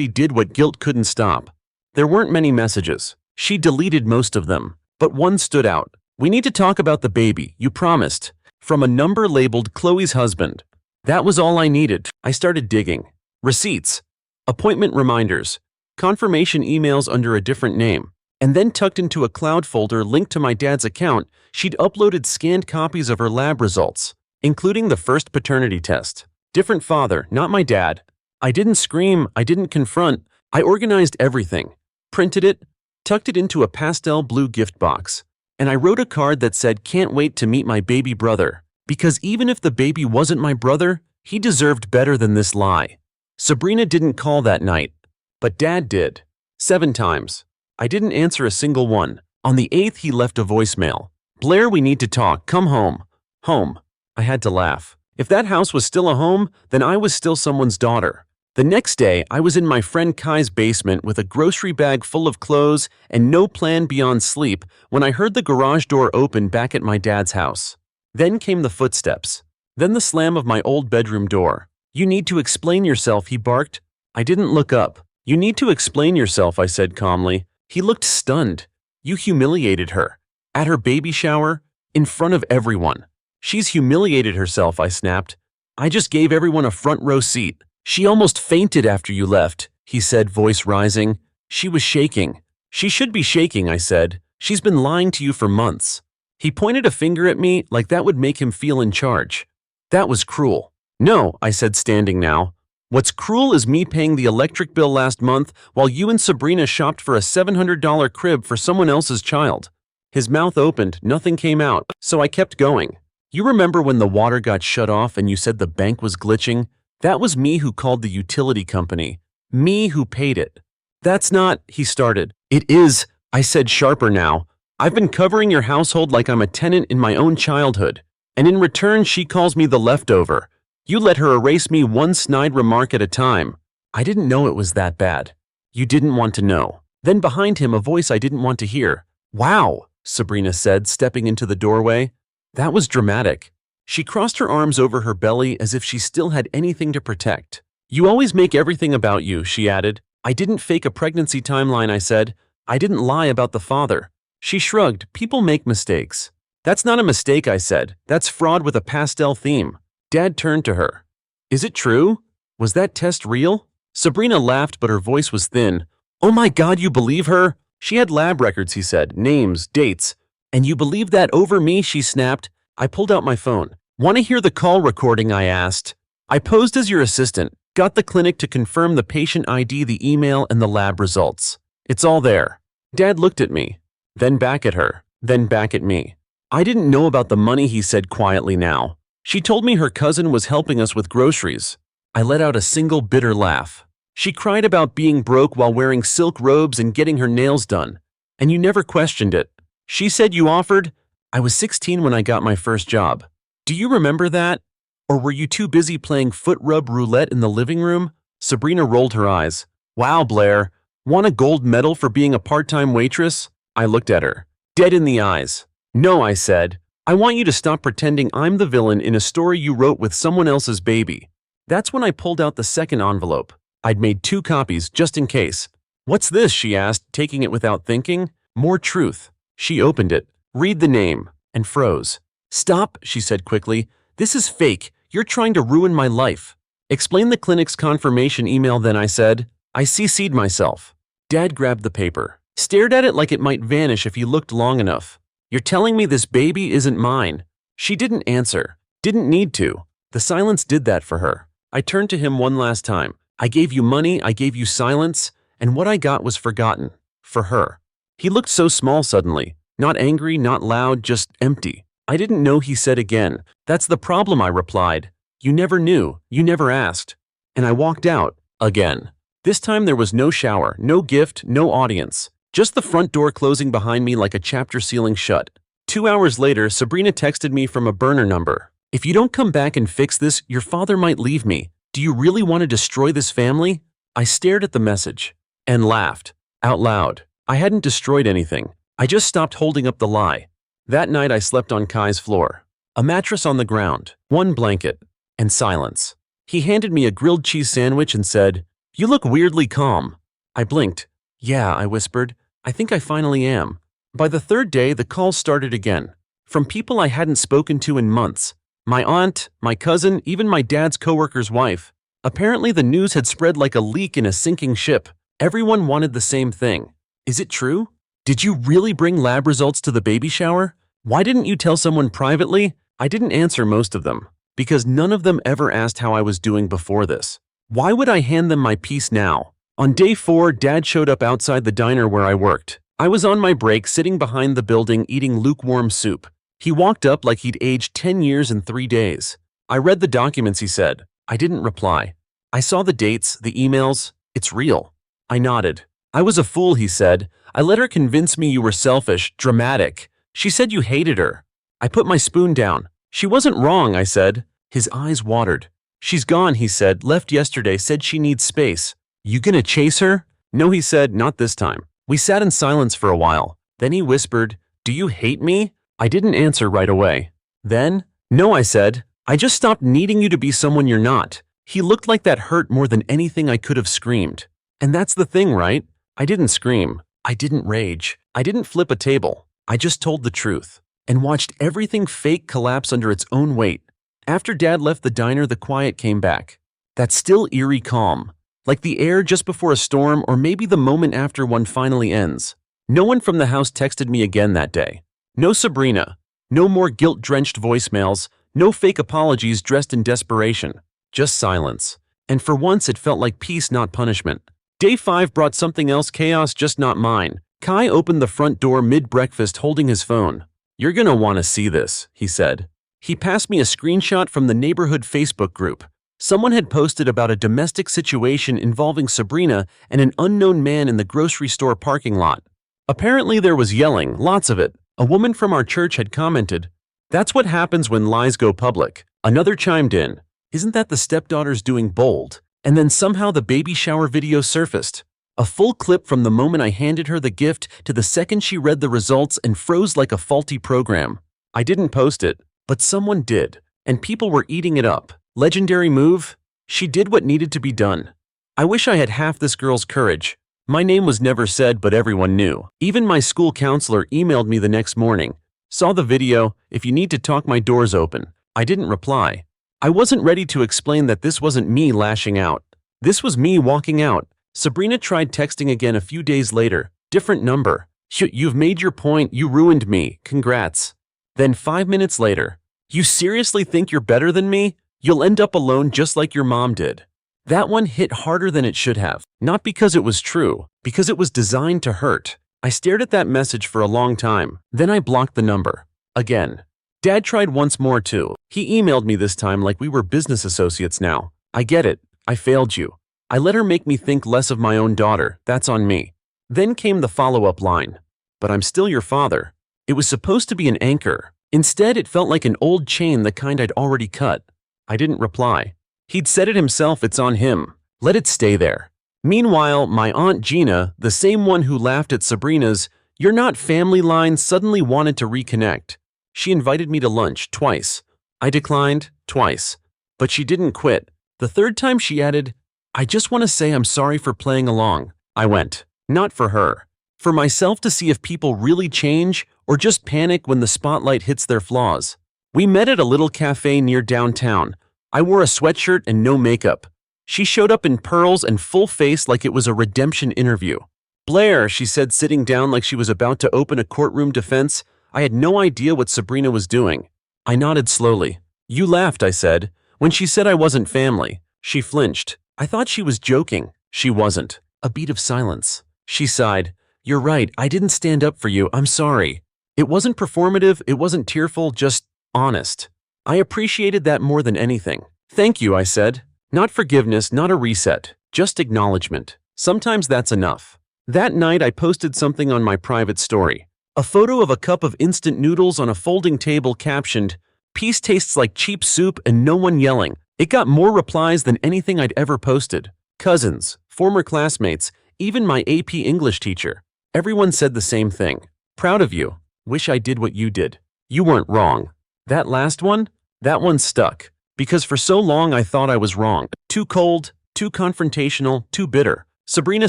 did what guilt couldn't stop. There weren't many messages. She deleted most of them. But one stood out. "We need to talk about the baby, you promised." From a number labeled Chloe's husband. That was all I needed. I started digging. receipts, appointment reminders, confirmation emails under a different name. And then tucked into a cloud folder linked to my dad's account, she'd uploaded scanned copies of her lab results, including the first paternity test. Different father, not my dad. I didn't scream, I didn't confront, I organized everything, printed it, tucked it into a pastel blue gift box, and I wrote a card that said, "Can't wait to meet my baby brother," because even if the baby wasn't my brother, he deserved better than this lie. Sabrina didn't call that night, but Dad did. 7 times. I didn't answer a single one. On the 8th, he left a voicemail. "Blair, we need to talk. Come home." Home. I had to laugh. If that house was still a home, then I was still someone's daughter. The next day, I was in my friend Kai's basement with a grocery bag full of clothes and no plan beyond sleep when I heard the garage door open back at my dad's house. Then came the footsteps. Then the slam of my old bedroom door. "You need to explain yourself," he barked. I didn't look up. "You need to explain yourself," I said calmly. He looked stunned. "You humiliated her. At her baby shower? In front of everyone." "She's humiliated herself," I snapped. "I just gave everyone a front row seat. She almost fainted after you left," he said, voice rising. "She was shaking." "She should be shaking," I said. "She's been lying to you for months." He pointed a finger at me like that would make him feel in charge. That was cruel. "No," I said, standing now. "What's cruel is me paying the electric bill last month while you and Sabrina shopped for a $700 crib for someone else's child." His mouth opened, nothing came out, so I kept going. "You remember when the water got shut off and you said the bank was glitching? That was me who called the utility company. Me who paid it." "That's not," he started. "It is," I said, sharper now. "I've been covering your household like I'm a tenant in my own childhood. And in return, she calls me the leftover. You let her erase me one snide remark at a time. I didn't know it was that bad." "You didn't want to know." Then behind him, a voice I didn't want to hear. "Wow," Sabrina said, stepping into the doorway. That was dramatic. She crossed her arms over her belly as if she still had anything to protect. "You always make everything about you," she added. "I didn't fake a pregnancy timeline," I said. "I didn't lie about the father." She shrugged. "People make mistakes." "That's not a mistake," I said. "That's fraud with a pastel theme." Dad turned to her. "Is it true? Was that test real?" Sabrina laughed, but her voice was thin. "Oh my God, you believe her?" "She had lab records," he said. "Names, dates." "And you believe that over me?" she snapped. I pulled out my phone. "Want to hear the call recording?" I asked. "I posed as your assistant, got the clinic to confirm the patient ID, the email, and the lab results. It's all there." Dad looked at me, then back at her, then back at me. "I didn't know about the money," he said quietly now. "She told me her cousin was helping us with groceries." I let out a single bitter laugh. "She cried about being broke while wearing silk robes and getting her nails done. And you never questioned it. She said you offered." "I was 16 when I got my first job. Do you remember that? Or were you too busy playing foot rub roulette in the living room?" Sabrina rolled her eyes. "Wow, Blair. Want a gold medal for being a part-time waitress?" I looked at her, dead in the eyes. "No," I said. "I want you to stop pretending I'm the villain in a story you wrote with someone else's baby." That's when I pulled out the second envelope. I'd made 2 copies, just in case. "What's this?" she asked, taking it without thinking. "More truth." She opened it. "Read the name," and froze. "Stop," she said quickly. "This is fake. You're trying to ruin my life." "Explain the clinic's confirmation email then," I said. I CC'd myself. Dad grabbed the paper, stared at it like it might vanish if he looked long enough. "You're telling me this baby isn't mine?" She didn't answer. Didn't need to. The silence did that for her. I turned to him one last time. "I gave you money, I gave you silence, and what I got was forgotten. For her." He looked so small suddenly. Not angry, not loud, just empty. "I didn't know," he said again. "That's the problem," I replied. "You never knew. You never asked." And I walked out, again. This time there was no shower, no gift, no audience. Just the front door closing behind me like a chapter sealing shut. 2 hours later, Sabrina texted me from a burner number. "If you don't come back and fix this, your father might leave me. Do you really want to destroy this family?" I stared at the message and laughed out loud. I hadn't destroyed anything. I just stopped holding up the lie. That night I slept on Kai's floor. A mattress on the ground, 1 blanket, and silence. He handed me a grilled cheese sandwich and said, "You look weirdly calm." I blinked. "Yeah," I whispered. "I think I finally am." By the 3rd day, the calls started again. From people I hadn't spoken to in months. My aunt, my cousin, even my dad's coworker's wife. Apparently the news had spread like a leak in a sinking ship. Everyone wanted the same thing. Is it true? Did you really bring lab results to the baby shower? Why didn't you tell someone privately? I didn't answer most of them, because none of them ever asked how I was doing before this. Why would I hand them my piece now? On day 4, Dad showed up outside the diner where I worked. I was on my break sitting behind the building eating lukewarm soup. He walked up like he'd aged 10 years in 3 days. I read the documents, he said. I didn't reply. I saw the dates, the emails. It's real. I nodded. I was a fool, he said. I let her convince me you were selfish, dramatic. She said you hated her. I put my spoon down. She wasn't wrong, I said. His eyes watered. She's gone, he said. Left yesterday, said she needs space. You gonna chase her? No, he said, not this time. We sat in silence for a while. Then he whispered, do you hate me? I didn't answer right away. Then? No, I said. I just stopped needing you to be someone you're not. He looked like that hurt more than anything I could have screamed. And that's the thing, right? I didn't scream. I didn't rage. I didn't flip a table. I just told the truth and watched everything fake collapse under its own weight. After Dad left the diner, the quiet came back. That still eerie calm, like the air just before a storm or maybe the moment after one finally ends. No one from the house texted me again that day. No Sabrina. No more guilt-drenched voicemails. No fake apologies dressed in desperation. Just silence. And for once it felt like peace, not punishment. Day 5 brought something else, chaos, just not mine. Kai opened the front door mid-breakfast holding his phone. You're gonna want to see this, he said. He passed me a screenshot from the neighborhood Facebook group. Someone had posted about a domestic situation involving Sabrina and an unknown man in the grocery store parking lot. Apparently there was yelling, lots of it. A woman from our church had commented, "That's what happens when lies go public." Another chimed in, "Isn't that the stepdaughters doing bold?" And then somehow the baby shower video surfaced. A full clip from the moment I handed her the gift to the second she read the results and froze like a faulty program. I didn't post it, but someone did, and people were eating it up. Legendary move? She did what needed to be done. I wish I had half this girl's courage. My name was never said, but everyone knew. Even my school counselor emailed me the next morning. Saw the video, if you need to talk, my door's open. I didn't reply. I wasn't ready to explain that this wasn't me lashing out. This was me walking out. Sabrina tried texting again a few days later. Different number. You've made your point, you ruined me, congrats. Then 5 minutes later, you seriously think you're better than me? You'll end up alone just like your mom did. That one hit harder than it should have. Not because it was true, because it was designed to hurt. I stared at that message for a long time. Then I blocked the number. Again. Dad tried once more too. He emailed me this time like we were business associates now. I get it. I failed you. I let her make me think less of my own daughter. That's on me. Then came the follow-up line. But I'm still your father. It was supposed to be an anchor. Instead, it felt like an old chain, the kind I'd already cut. I didn't reply. He'd said it himself, it's on him. Let it stay there. Meanwhile, my Aunt Gina, the same one who laughed at Sabrina's "You're not family" line, suddenly wanted to reconnect. She invited me to lunch twice. I declined twice. But she didn't quit. The third time she added, "I just want to say I'm sorry for playing along." I went. Not for her. For myself, to see if people really change or just panic when the spotlight hits their flaws. We met at a little cafe near downtown. I wore a sweatshirt and no makeup. She showed up in pearls and full face like it was a redemption interview. "Blair," she said, sitting down like she was about to open a courtroom defense. I had no idea what Sabrina was doing. I nodded slowly. "You laughed," I said. When she said I wasn't family, she flinched. I thought she was joking. She wasn't. A beat of silence. She sighed. "You're right, I didn't stand up for you, I'm sorry." It wasn't performative, it wasn't tearful, just honest. I appreciated that more than anything. "Thank you," I said. Not forgiveness, not a reset, just acknowledgement. Sometimes that's enough. That night I posted something on my private story. A photo of a cup of instant noodles on a folding table captioned, "Peace tastes like cheap soup," and no one yelling. It got more replies than anything I'd ever posted. Cousins, former classmates, even my AP English teacher. Everyone said the same thing. "Proud of you. Wish I did what you did. You weren't wrong." That last one? That one stuck. Because for so long I thought I was wrong. Too cold, too confrontational, too bitter. Sabrina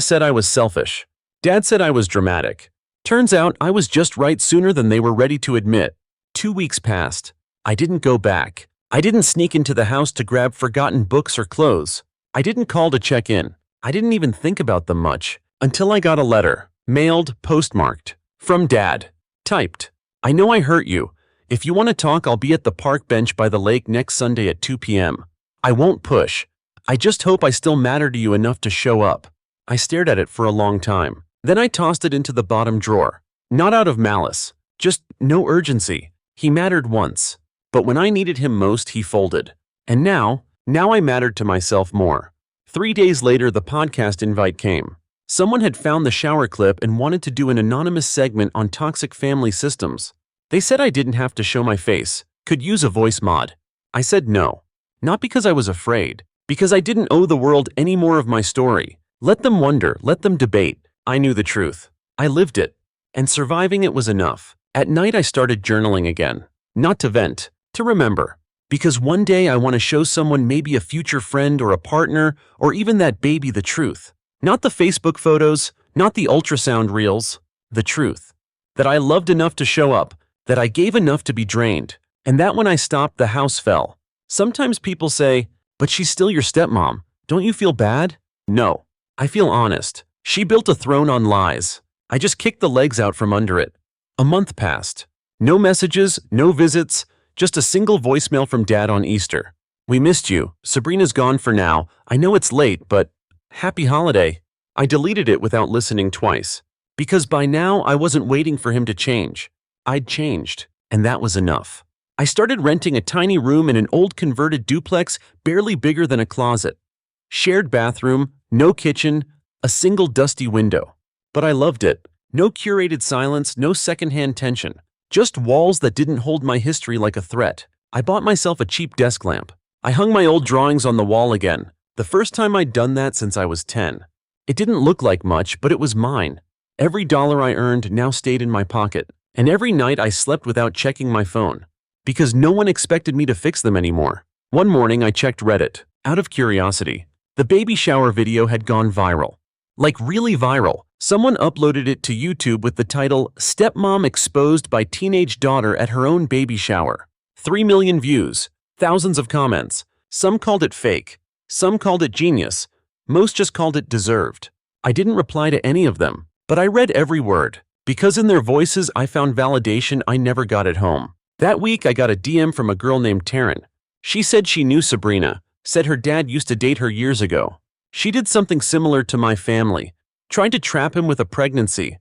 said I was selfish. Dad said I was dramatic. Turns out I was just right sooner than they were ready to admit. 2 weeks passed. I didn't go back. I didn't sneak into the house to grab forgotten books or clothes. I didn't call to check in. I didn't even think about them much until I got a letter, mailed, postmarked, from Dad. Typed, "I know I hurt you. If you want to talk, I'll be at the park bench by the lake next Sunday at 2 p.m. I won't push. I just hope I still matter to you enough to show up." I stared at it for a long time. Then I tossed it into the bottom drawer. Not out of malice, just no urgency. He mattered once, but when I needed him most, he folded. And now I mattered to myself more. 3 days later, the podcast invite came. Someone had found the shower clip and wanted to do an anonymous segment on toxic family systems. They said I didn't have to show my face, could use a voice mod. I said no. Not because I was afraid, because I didn't owe the world any more of my story. Let them wonder, let them debate. I knew the truth. I lived it. And surviving it was enough. At night I started journaling again. Not to vent, to remember. Because one day I want to show someone, maybe a future friend or a partner, or even that baby, the truth. Not the Facebook photos, not the ultrasound reels. The truth. That I loved enough to show up, that I gave enough to be drained, and that when I stopped, the house fell. Sometimes people say, "But she's still your stepmom. Don't you feel bad?" No. I feel honest. She built a throne on lies. I just kicked the legs out from under it. A month passed. No messages, no visits, just a single voicemail from Dad on Easter. "We missed you. Sabrina's gone for now. I know it's late, but happy holiday." I deleted it without listening twice. Because by now I wasn't waiting for him to change. I'd changed, and that was enough. I started renting a tiny room in an old converted duplex, barely bigger than a closet. Shared bathroom, no kitchen, a single dusty window. But I loved it. No curated silence, no secondhand tension. Just walls that didn't hold my history like a threat. I bought myself a cheap desk lamp. I hung my old drawings on the wall again. The first time I'd done that since I was 10. It didn't look like much, but it was mine. Every dollar I earned now stayed in my pocket. And every night I slept without checking my phone. Because no one expected me to fix them anymore. One morning I checked Reddit, out of curiosity. The baby shower video had gone viral. Like really viral. Someone uploaded it to YouTube with the title, "Stepmom Exposed by Teenage Daughter at Her Own Baby Shower." 3 million views, thousands of comments. Some called it fake. Some called it genius. Most just called it deserved. I didn't reply to any of them, but I read every word. Because in their voices I found validation I never got at home. That week I got a DM from a girl named Taryn. She said she knew Sabrina, said her dad used to date her years ago. She did something similar to my family, tried to trap him with a pregnancy,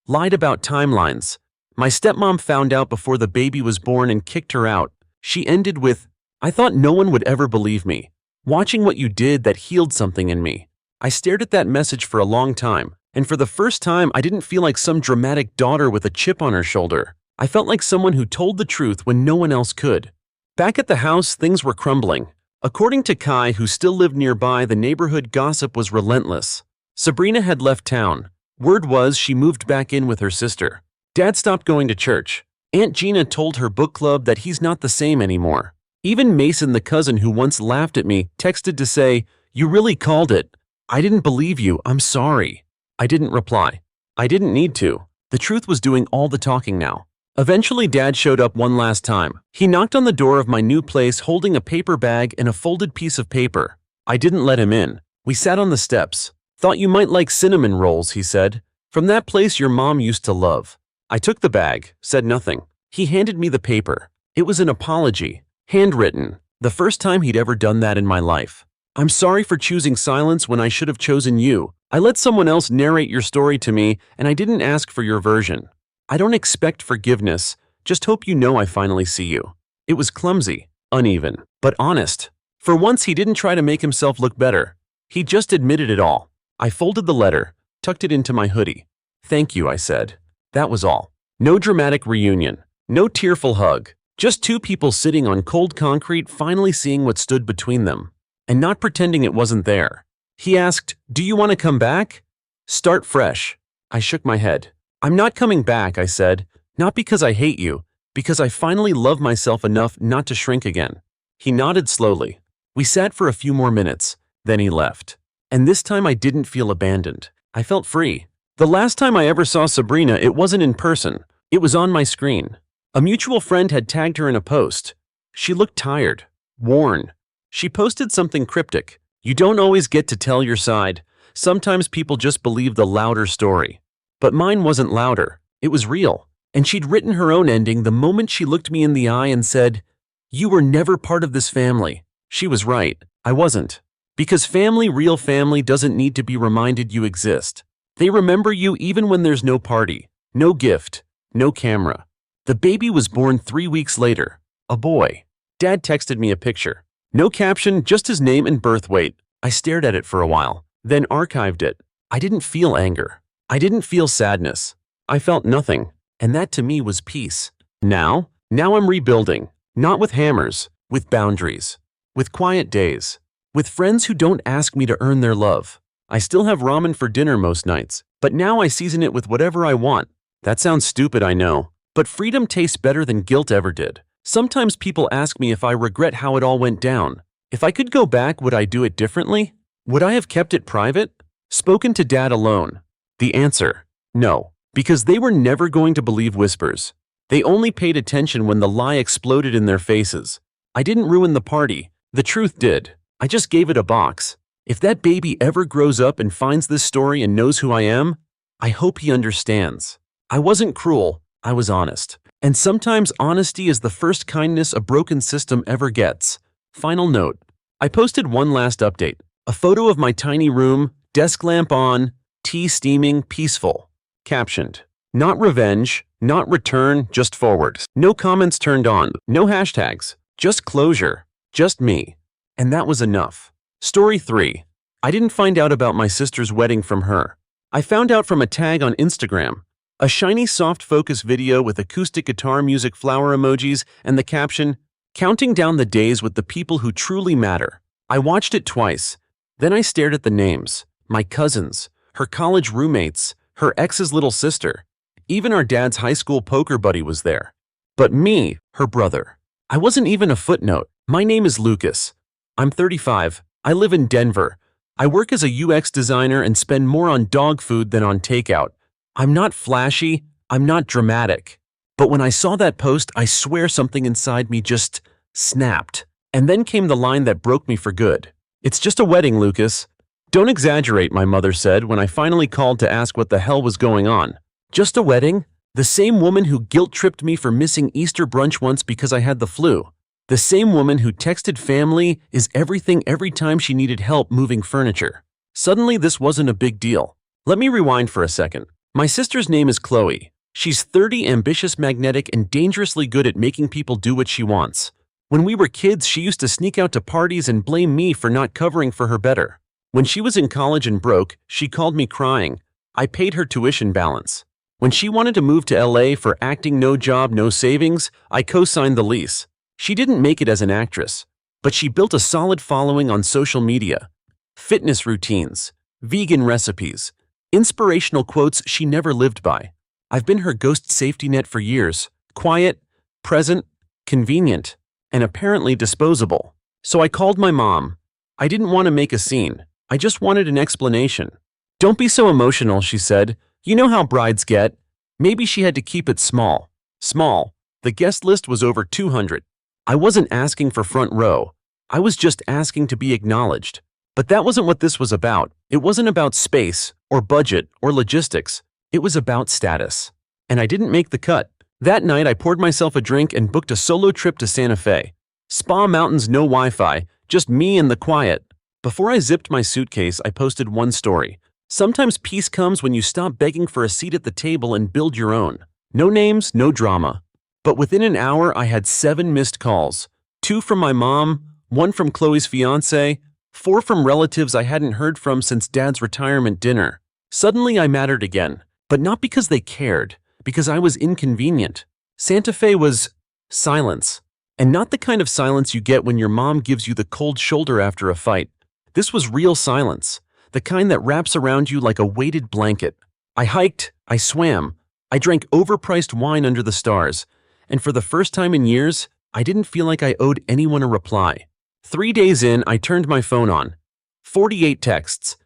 lied about timelines. My stepmom found out before the baby was born and kicked her out. She ended with, "I thought no one would ever believe me. Watching what you did, that healed something in me." I stared at that message for a long time, and for the first time I didn't feel like some dramatic daughter with a chip on her shoulder. I felt like someone who told the truth when no one else could. Back at the house, things were crumbling. According to Kai, who still lived nearby, the neighborhood gossip was relentless. Sabrina had left town. Word was she moved back in with her sister. Dad stopped going to church. Aunt Gina told her book club that he's not the same anymore. Even Mason, the cousin who once laughed at me, texted to say, "You really called it. I didn't believe you. I'm sorry." I didn't reply. I didn't need to. The truth was doing all the talking now. Eventually, Dad showed up one last time. He knocked on the door of my new place holding a paper bag and a folded piece of paper. I didn't let him in. We sat on the steps. "Thought you might like cinnamon rolls," he said. "From that place your mom used to love." I took the bag, said nothing. He handed me the paper. It was an apology, handwritten. The first time he'd ever done that in my life. "I'm sorry for choosing silence when I should have chosen you. I let someone else narrate your story to me, and I didn't ask for your version. I don't expect forgiveness, just hope you know I finally see you." It was clumsy, uneven, but honest. For once he didn't try to make himself look better. He just admitted it all. I folded the letter, tucked it into my hoodie. "Thank you," I said. That was all. No dramatic reunion, no tearful hug, just two people sitting on cold concrete finally seeing what stood between them, and not pretending it wasn't there. He asked, "Do you want to come back? Start fresh?" I shook my head. "I'm not coming back," I said, "not because I hate you, because I finally love myself enough not to shrink again." He nodded slowly. We sat for a few more minutes, then he left. And this time I didn't feel abandoned. I felt free. The last time I ever saw Sabrina, it wasn't in person. It was on my screen. A mutual friend had tagged her in a post. She looked tired, worn. She posted something cryptic. You don't always get to tell your side. Sometimes people just believe the louder story. But mine wasn't louder. It was real. And she'd written her own ending the moment she looked me in the eye and said, "You were never part of this family." She was right. I wasn't. Because family, real family, doesn't need to be reminded you exist. They remember you even when there's no party, no gift, no camera. The baby was born 3 weeks later. A boy. Dad texted me a picture. No caption, just his name and birth weight. I stared at it for a while, then archived it. I didn't feel anger. I didn't feel sadness. I felt nothing, and that to me was peace. Now I'm rebuilding. Not with hammers, with boundaries. With quiet days. With friends who don't ask me to earn their love. I still have ramen for dinner most nights, but now I season it with whatever I want. That sounds stupid, I know, but freedom tastes better than guilt ever did. Sometimes people ask me if I regret how it all went down. If I could go back, would I do it differently? Would I have kept it private? Spoken to Dad alone? The answer, no, because they were never going to believe whispers. They only paid attention when the lie exploded in their faces. I didn't ruin the party. The truth did. I just gave it a box. If that baby ever grows up and finds this story and knows who I am, I hope he understands. I wasn't cruel, I was honest. And sometimes honesty is the first kindness a broken system ever gets. Final note. I posted one last update. A photo of my tiny room, desk lamp on, tea steaming, peaceful. Captioned. Not revenge, not return, just forward. No comments turned on, no hashtags. Just closure. Just me. And that was enough. Story 3. I didn't find out about my sister's wedding from her. I found out from a tag on Instagram. A shiny soft focus video with acoustic guitar music flower emojis and the caption, "Counting down the days with the people who truly matter." I watched it twice. Then I stared at the names. My cousins, her college roommates, her ex's little sister. Even our dad's high school poker buddy was there. But me, her brother. I wasn't even a footnote. My name is Lucas. I'm 35. I live in Denver. I work as a UX designer and spend more on dog food than on takeout. I'm not flashy, I'm not dramatic. But when I saw that post, I swear something inside me just snapped. And then came the line that broke me for good. "It's just a wedding, Lucas." "Don't exaggerate," my mother said when I finally called to ask what the hell was going on. "Just a wedding?" The same woman who guilt-tripped me for missing Easter brunch once because I had the flu. The same woman who texted family is everything every time she needed help moving furniture. Suddenly, this wasn't a big deal. Let me rewind for a second. My sister's name is Chloe. She's 30, ambitious, magnetic, and dangerously good at making people do what she wants. When we were kids, she used to sneak out to parties and blame me for not covering for her better. When she was in college and broke, she called me crying. I paid her tuition balance. When she wanted to move to LA for acting, no job, no savings, I co-signed the lease. She didn't make it as an actress, but she built a solid following on social media. Fitness routines, vegan recipes, inspirational quotes she never lived by. I've been her ghost safety net for years. Quiet, present, convenient, and apparently disposable. So I called my mom. I didn't want to make a scene. I just wanted an explanation. "Don't be so emotional," she said. "You know how brides get." Maybe she had to keep it small. Small. The guest list was over 200. I wasn't asking for front row. I was just asking to be acknowledged. But that wasn't what this was about. It wasn't about space, or budget, or logistics. It was about status. And I didn't make the cut. That night, I poured myself a drink and booked a solo trip to Santa Fe. Spa mountains, no Wi-Fi, just me and the quiet. Before I zipped my suitcase, I posted one story. Sometimes peace comes when you stop begging for a seat at the table and build your own. No names, no drama. But within an hour, I had 7 missed calls. 2 from my mom, 1 from Chloe's fiancé, 4 from relatives I hadn't heard from since Dad's retirement dinner. Suddenly I mattered again, but not because they cared, because I was inconvenient. Santa Fe was silence, and not the kind of silence you get when your mom gives you the cold shoulder after a fight. This was real silence, the kind that wraps around you like a weighted blanket. I hiked, I swam, I drank overpriced wine under the stars, and for the first time in years, I didn't feel like I owed anyone a reply. 3 days in, I turned my phone on. 48 texts.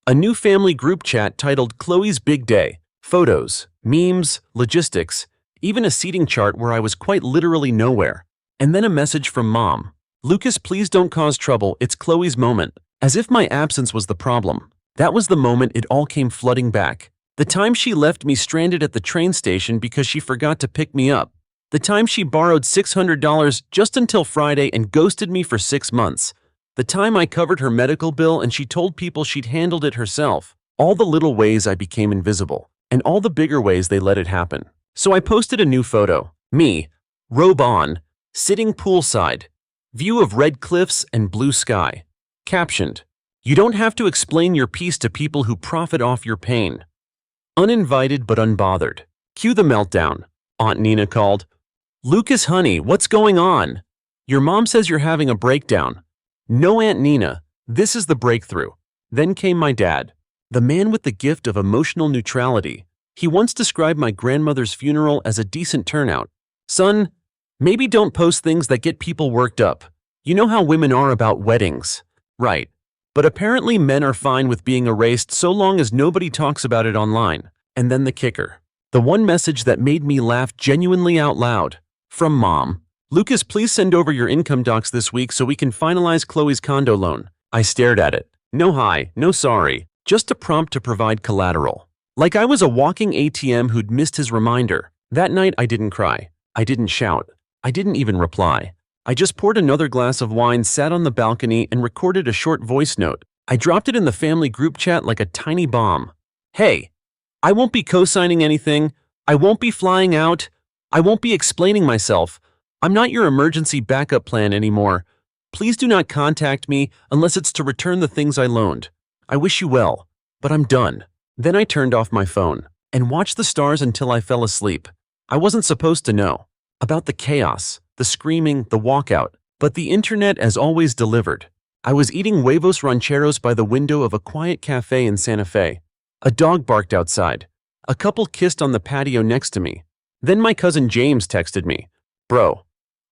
A new family group chat titled Chloe's Big Day. Photos, memes, logistics, even a seating chart where I was quite literally nowhere. And then a message from Mom. "Lucas, please don't cause trouble, it's Chloe's moment." As if my absence was the problem. That was the moment it all came flooding back. The time she left me stranded at the train station because she forgot to pick me up. The time she borrowed $600 just until Friday and ghosted me for 6 months. The time I covered her medical bill and she told people she'd handled it herself. All the little ways I became invisible, and all the bigger ways they let it happen. So I posted a new photo. Me, robe on, sitting poolside, view of red cliffs and blue sky. Captioned, "You don't have to explain your piece to people who profit off your pain." Uninvited but unbothered. Cue the meltdown. Aunt Nina called. "Lucas, honey, what's going on? Your mom says you're having a breakdown." No, Aunt Nina, this is the breakthrough. Then came my dad, the man with the gift of emotional neutrality. He once described my grandmother's funeral as a decent turnout. "Son, maybe don't post things that get people worked up. You know how women are about weddings." Right. But apparently men are fine with being erased so long as nobody talks about it online. And then the kicker. The one message that made me laugh genuinely out loud. From Mom. "Lucas, please send over your income docs this week so we can finalize Chloe's condo loan." I stared at it. No hi, no sorry. Just a prompt to provide collateral. Like I was a walking ATM who'd missed his reminder. That night I didn't cry. I didn't shout. I didn't even reply. I just poured another glass of wine, sat on the balcony, and recorded a short voice note. I dropped it in the family group chat like a tiny bomb. "Hey, I won't be co-signing anything. I won't be flying out. I won't be explaining myself. I'm not your emergency backup plan anymore. Please do not contact me unless it's to return the things I loaned. I wish you well, but I'm done." Then I turned off my phone and watched the stars until I fell asleep. I wasn't supposed to know about the chaos, the screaming, the walkout, but the internet as always delivered. I was eating huevos rancheros by the window of a quiet cafe in Santa Fe. A dog barked outside. A couple kissed on the patio next to me. Then my cousin James texted me, "Bro,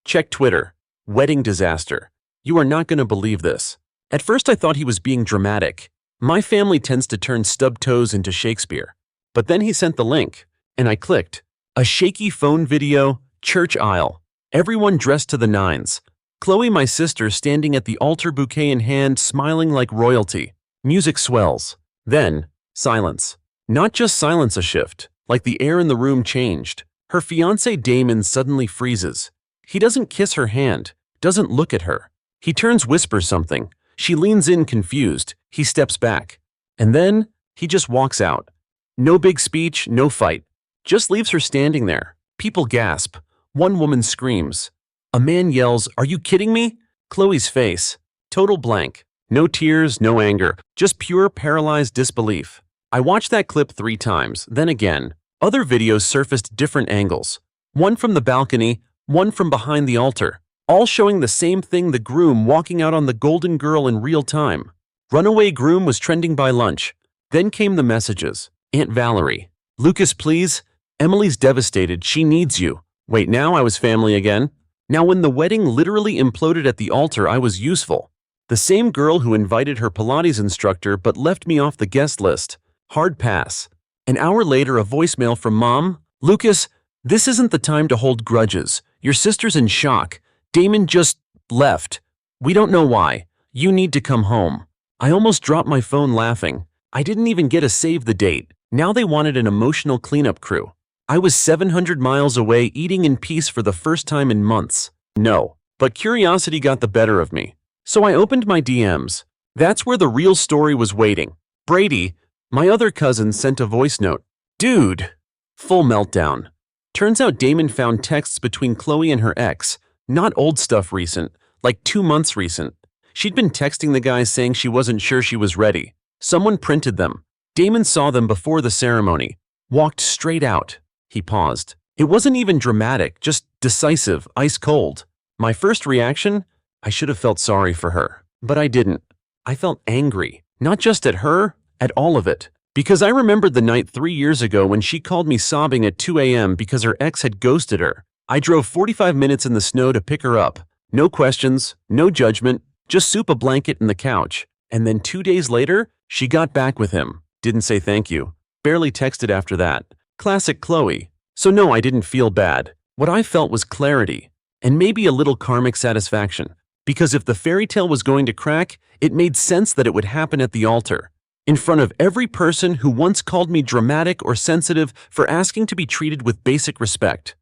check Twitter. Wedding disaster. You are not going to believe this." At first I thought he was being dramatic. My family tends to turn stubbed toes into Shakespeare. But then he sent the link, and I clicked. A shaky phone video, church aisle. Everyone dressed to the nines. Chloe, my sister, standing at the altar, bouquet in hand, smiling like royalty. Music swells. Then, silence. Not just silence, a shift. Like the air in the room changed. Her fiancé Damon suddenly freezes. He doesn't kiss her hand, doesn't look at her. He turns, whispers something. She leans in, confused. He steps back. And then, he just walks out. No big speech, no fight. Just leaves her standing there. People gasp. One woman screams. A man yells, "Are you kidding me?" Chloe's face. Total blank. No tears, no anger. Just pure paralyzed disbelief. I watched that clip 3 times, then again. Other videos surfaced, different angles. One from the balcony, one from behind the altar. All showing the same thing, the groom walking out on the golden girl in real time. Runaway groom was trending by lunch. Then came the messages. Aunt Valerie. "Lucas, please. Emily's devastated. She needs you." Wait, now I was family again? Now when the wedding literally imploded at the altar, I was useful. The same girl who invited her Pilates instructor but left me off the guest list. Hard pass. An hour later, a voicemail from Mom. "Lucas, this isn't the time to hold grudges. Your sister's in shock. Damon just left. We don't know why. You need to come home." I almost dropped my phone laughing. I didn't even get a save the date. Now they wanted an emotional cleanup crew. I was 700 miles away, eating in peace for the first time in months. No. But curiosity got the better of me. So I opened my DMs. That's where the real story was waiting. Brady, my other cousin, sent a voice note. "Dude." Full meltdown. Turns out Damon found texts between Chloe and her ex. Not old stuff, recent. Like 2 months recent. She'd been texting the guy saying she wasn't sure she was ready. Someone printed them. Damon saw them before the ceremony. Walked straight out. He paused. It wasn't even dramatic, just decisive, ice cold. My first reaction? I should have felt sorry for her. But I didn't. I felt angry. Not just at her, at all of it. Because I remembered the night 3 years ago when she called me sobbing at 2 a.m. because her ex had ghosted her. I drove 45 minutes in the snow to pick her up. No questions, no judgment, just soup, a blanket, and the couch. And then 2 days later, she got back with him. Didn't say thank you. Barely texted after that. Classic Chloe. So no, I didn't feel bad. What I felt was clarity. And maybe a little karmic satisfaction. Because if the fairy tale was going to crack, it made sense that it would happen at the altar, in front of every person who once called me dramatic or sensitive for asking to be treated with basic respect.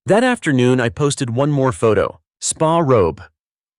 That afternoon, I posted one more photo. Spa robe.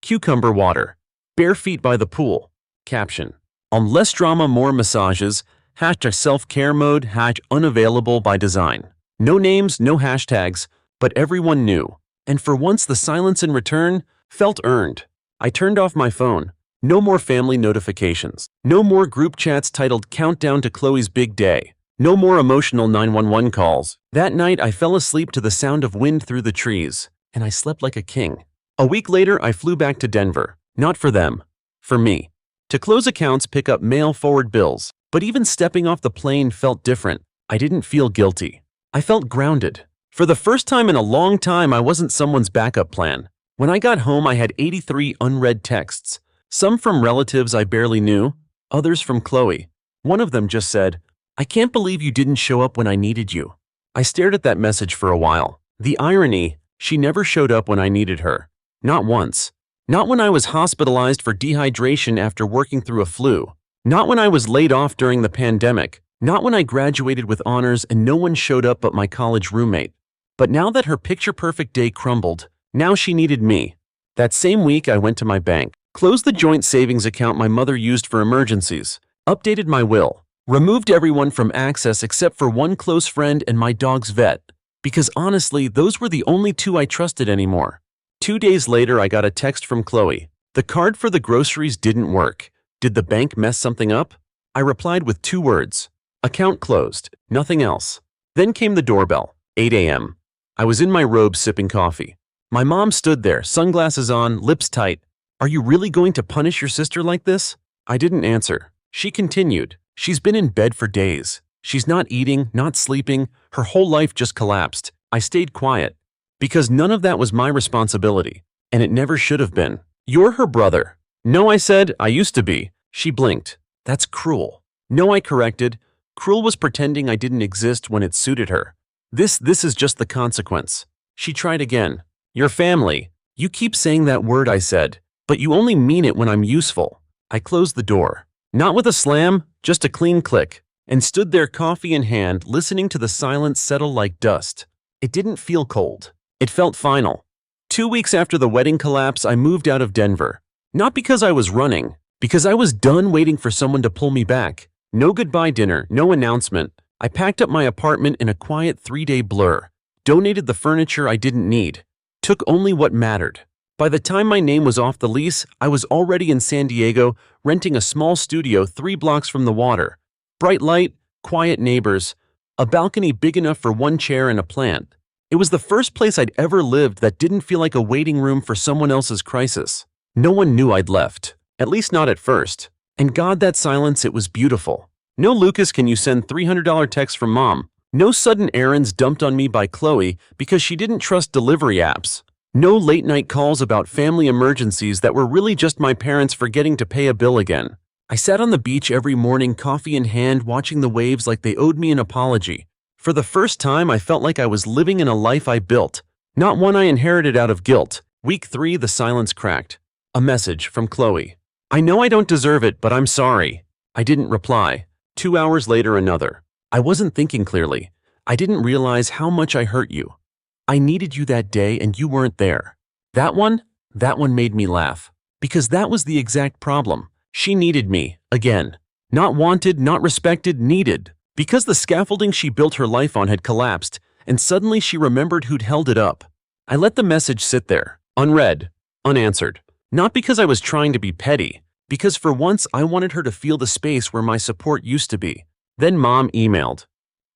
Cucumber water. Bare feet by the pool. Caption. Less drama, more massages. Hashtag self-care mode. Unavailable by design. No names, no hashtags, but everyone knew. And for once, the silence in return felt earned. I turned off my phone. No more family notifications. No more group chats titled Countdown to Chloe's Big Day. No more emotional 911 calls. That night, I fell asleep to the sound of wind through the trees, and I slept like a king. A week later, I flew back to Denver. Not for them. For me. To close accounts, pick up mail, forward bills. But even stepping off the plane felt different. I didn't feel guilty. I felt grounded. For the first time in a long time, I wasn't someone's backup plan. When I got home, I had 83 unread texts. Some from relatives I barely knew, others from Chloe. One of them just said, "I can't believe you didn't show up when I needed you." I stared at that message for a while. The irony, she never showed up when I needed her. Not once. Not when I was hospitalized for dehydration after working through a flu. Not when I was laid off during the pandemic. Not when I graduated with honors and no one showed up but my college roommate. But now that her picture-perfect day crumbled, now she needed me. That same week, I went to my bank, closed the joint savings account my mother used for emergencies, updated my will, removed everyone from access except for one close friend and my dog's vet, because honestly, those were the only two I trusted anymore. 2 days later, I got a text from Chloe. The card for the groceries didn't work. Did the bank mess something up? I replied with 2 words. Account closed. Nothing else. Then came the doorbell. 8 a.m. I was in my robe sipping coffee. My mom stood there, sunglasses on, lips tight. "Are you really going to punish your sister like this?" I didn't answer. She continued. "She's been in bed for days. She's not eating, not sleeping. Her whole life just collapsed." I stayed quiet. Because none of that was my responsibility. And it never should have been. "You're her brother." "No," I said. "I used to be." She blinked. "That's cruel." "No," I corrected. Cruel was pretending I didn't exist when it suited her. This is just the consequence." She tried again. "Your family. You keep saying that word," I said. "But you only mean it when I'm useful." I closed the door. Not with a slam, just a clean click, and stood there, coffee in hand, listening to the silence settle like dust. It didn't feel cold. It felt final. 2 weeks after the wedding collapse, I moved out of Denver. Not because I was running, because I was done waiting for someone to pull me back. No goodbye dinner, no announcement. I packed up my apartment in a quiet 3-day blur, donated the furniture I didn't need, took only what mattered. By the time my name was off the lease, I was already in San Diego, renting a small studio 3 blocks from the water. Bright light, quiet neighbors, a balcony big enough for 1 chair and a plant. It was the first place I'd ever lived that didn't feel like a waiting room for someone else's crisis. No one knew I'd left, at least not at first. And God, that silence, it was beautiful. No "Lucas, can you send $300 text from mom?" No sudden errands dumped on me by Chloe because she didn't trust delivery apps. No late-night calls about family emergencies that were really just my parents forgetting to pay a bill again. I sat on the beach every morning, coffee in hand, watching the waves like they owed me an apology. For the first time, I felt like I was living in a life I built, not one I inherited out of guilt. Week 3, the silence cracked. A message from Chloe. "I know I don't deserve it, but I'm sorry." I didn't reply. 2 hours later, another. "I wasn't thinking clearly. I didn't realize how much I hurt you. I needed you that day and you weren't there." That one made me laugh. Because that was the exact problem. She needed me, again. Not wanted, not respected, needed. Because the scaffolding she built her life on had collapsed, and suddenly she remembered who'd held it up. I let the message sit there, unread, unanswered. Not because I was trying to be petty, because for once I wanted her to feel the space where my support used to be. Then mom emailed.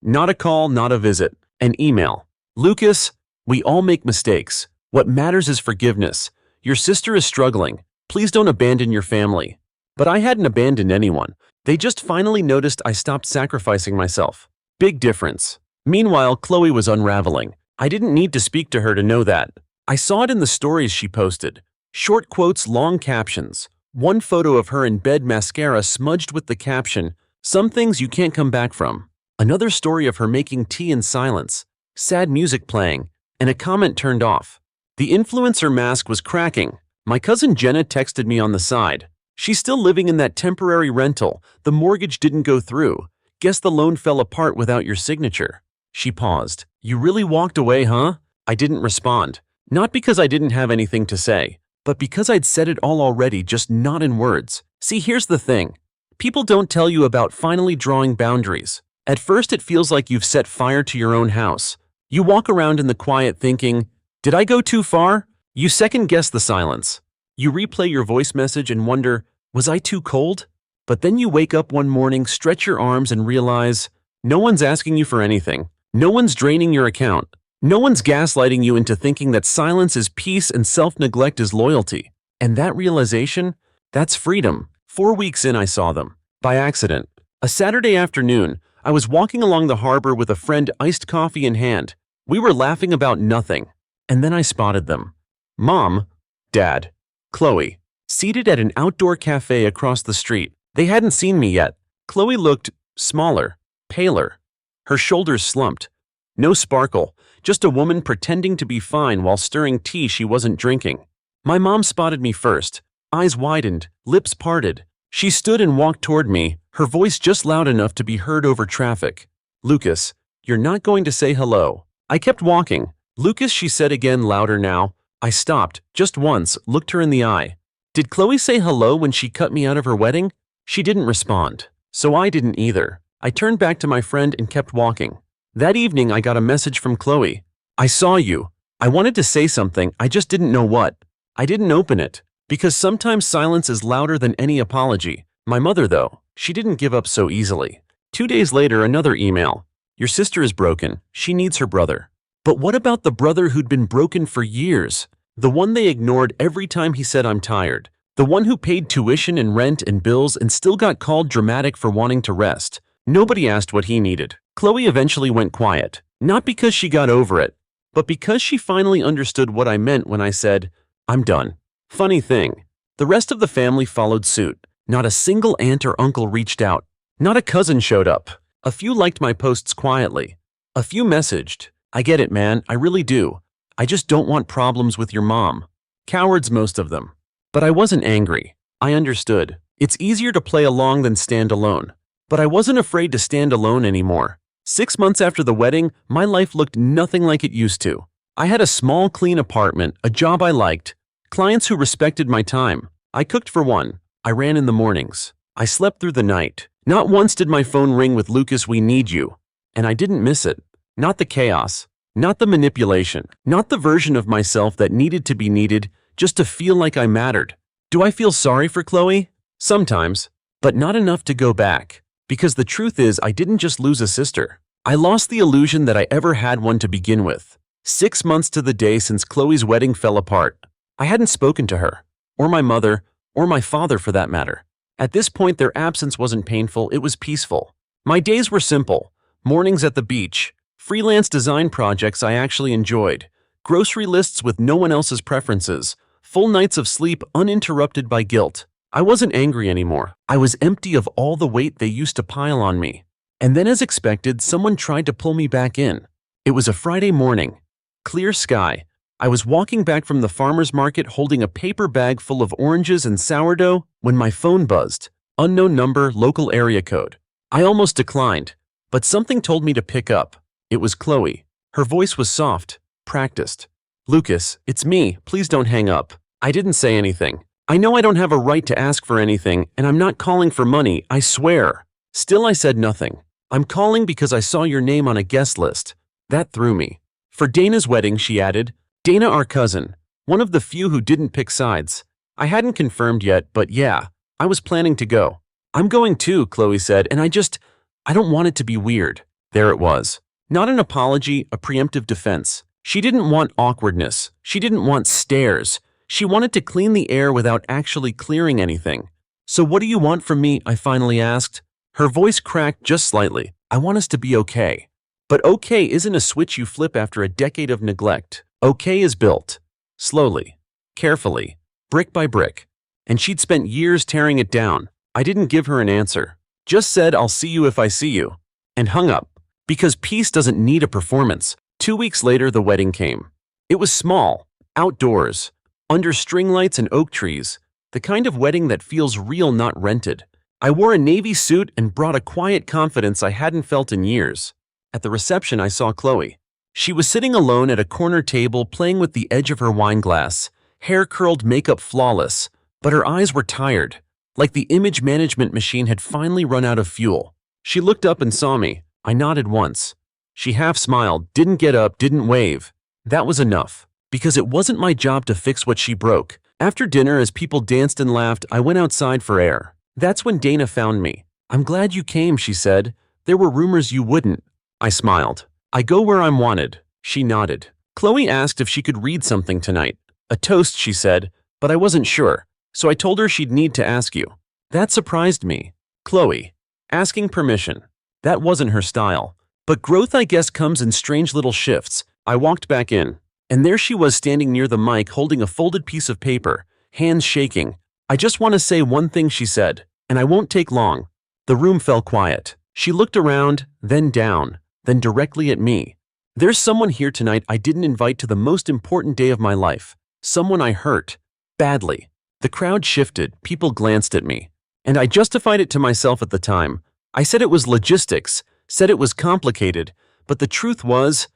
Not a call, not a visit, an email. "Lucas, we all make mistakes. What matters is forgiveness. Your sister is struggling. Please don't abandon your family." But I hadn't abandoned anyone. They just finally noticed I stopped sacrificing myself. Big difference. Meanwhile, Chloe was unraveling. I didn't need to speak to her to know that. I saw it in the stories she posted. Short quotes, long captions. One photo of her in bed, mascara smudged with the caption, "Some things you can't come back from." Another story of her making tea in silence, sad music playing, and a comment turned off. The influencer mask was cracking. My cousin Jenna texted me on the side. She's still living in that temporary rental. The mortgage didn't go through. Guess the loan fell apart without your signature. She paused. You really walked away, huh? I didn't respond. Not because I didn't have anything to say, but because I'd said it all already, just not in words. See, here's the thing. People don't tell you about finally drawing boundaries. At first, it feels like you've set fire to your own house. You walk around in the quiet thinking, did I go too far? You second-guess the silence. You replay your voice message and wonder, was I too cold? But then you wake up one morning, stretch your arms and realize, no one's asking you for anything. No one's draining your account. No one's gaslighting you into thinking that silence is peace and self-neglect is loyalty. And that realization, that's freedom. 4 weeks in, I saw them. By accident. A Saturday afternoon, I was walking along the harbor with a friend, iced coffee in hand. We were laughing about nothing. And then I spotted them. Mom, Dad, Chloe, seated at an outdoor cafe across the street. They hadn't seen me yet. Chloe looked smaller, paler. Her shoulders slumped. No sparkle, just a woman pretending to be fine while stirring tea she wasn't drinking. My mom spotted me first. Eyes widened, lips parted. She stood and walked toward me, her voice just loud enough to be heard over traffic. Lucas, you're not going to say hello. I kept walking. Lucas, she said again, louder now. I stopped, just once, looked her in the eye. Did Chloe say hello when she cut me out of her wedding? She didn't respond. So I didn't either. I turned back to my friend and kept walking. That evening, I got a message from Chloe. I saw you. I wanted to say something, I just didn't know what. I didn't open it. Because sometimes silence is louder than any apology. My mother, though, she didn't give up so easily. 2 days later, another email. Your sister is broken. She needs her brother. But what about the brother who'd been broken for years? The one they ignored every time he said I'm tired. The one who paid tuition and rent and bills and still got called dramatic for wanting to rest. Nobody asked what he needed. Chloe eventually went quiet. Not because she got over it, but because she finally understood what I meant when I said, I'm done. Funny thing, the rest of the family followed suit. Not a single aunt or uncle reached out. Not a cousin showed up. A few liked my posts quietly. A few messaged, I get it, man, I really do. I just don't want problems with your mom. Cowards, most of them. But I wasn't angry. I understood. It's easier to play along than stand alone. But I wasn't afraid to stand alone anymore. 6 months after the wedding, my life looked nothing like it used to. I had a small, clean apartment, a job I liked, clients who respected my time. I cooked for one. I ran in the mornings. I slept through the night. Not once did my phone ring with Lucas, we need you. And I didn't miss it. Not the chaos. Not the manipulation. Not the version of myself that needed to be needed just to feel like I mattered. Do I feel sorry for Chloe? Sometimes. But not enough to go back. Because the truth is, I didn't just lose a sister. I lost the illusion that I ever had one to begin with. 6 months to the day since Chloe's wedding fell apart. I hadn't spoken to her, or my mother, or my father for that matter. At this point, their absence wasn't painful, it was peaceful. My days were simple. Mornings at the beach, freelance design projects I actually enjoyed, grocery lists with no one else's preferences, full nights of sleep uninterrupted by guilt. I wasn't angry anymore. I was empty of all the weight they used to pile on me. And then, as expected, someone tried to pull me back in. It was a Friday morning. Clear sky. I was walking back from the farmer's market holding a paper bag full of oranges and sourdough when my phone buzzed. Unknown number, local area code. I almost declined, but something told me to pick up. It was Chloe. Her voice was soft, practiced. Lucas, it's me. Please don't hang up. I didn't say anything. I know I don't have a right to ask for anything, and I'm not calling for money, I swear. Still, I said nothing. I'm calling because I saw your name on a guest list. That threw me. For Dana's wedding, she added. Dana, our cousin. One of the few who didn't pick sides. I hadn't confirmed yet, but yeah, I was planning to go. I'm going too, Chloe said, and I don't want it to be weird. There it was. Not an apology, a preemptive defense. She didn't want awkwardness. She didn't want stares. She wanted to clean the air without actually clearing anything. So what do you want from me? I finally asked. Her voice cracked just slightly. I want us to be okay. But okay isn't a switch you flip after a decade of neglect. Okay is built. Slowly. Carefully. Brick by brick. And she'd spent years tearing it down. I didn't give her an answer. Just said, I'll see you if I see you. And hung up. Because peace doesn't need a performance. 2 weeks later, the wedding came. It was small. Outdoors. under string lights and oak trees, the kind of wedding that feels real, not rented. I wore a navy suit and brought a quiet confidence I hadn't felt in years. At the reception, I saw Chloe. She was sitting alone at a corner table playing with the edge of her wine glass, hair curled, makeup flawless, but her eyes were tired, like the image management machine had finally run out of fuel. She looked up and saw me. I nodded once. She half smiled, didn't get up, didn't wave. That was enough, because it wasn't my job to fix what she broke. After dinner, as people danced and laughed, I went outside for air. That's when Dana found me. "I'm glad you came," she said. "There were rumors you wouldn't." I smiled. "I go where I'm wanted." She nodded. Chloe asked if she could read something tonight. "A toast," she said, but I wasn't sure, so I told her she'd need to ask you. That surprised me. Chloe, asking permission. That wasn't her style. But growth, I guess, comes in strange little shifts. I walked back in, and there she was standing near the mic holding a folded piece of paper, hands shaking. "I just want to say one thing," she said, "and I won't take long." The room fell quiet. She looked around, then down, then directly at me. "There's someone here tonight I didn't invite to the most important day of my life. Someone I hurt. Badly." The crowd shifted, people glanced at me, and I justified it to myself at the time. I said it was logistics, said it was complicated, but the truth was,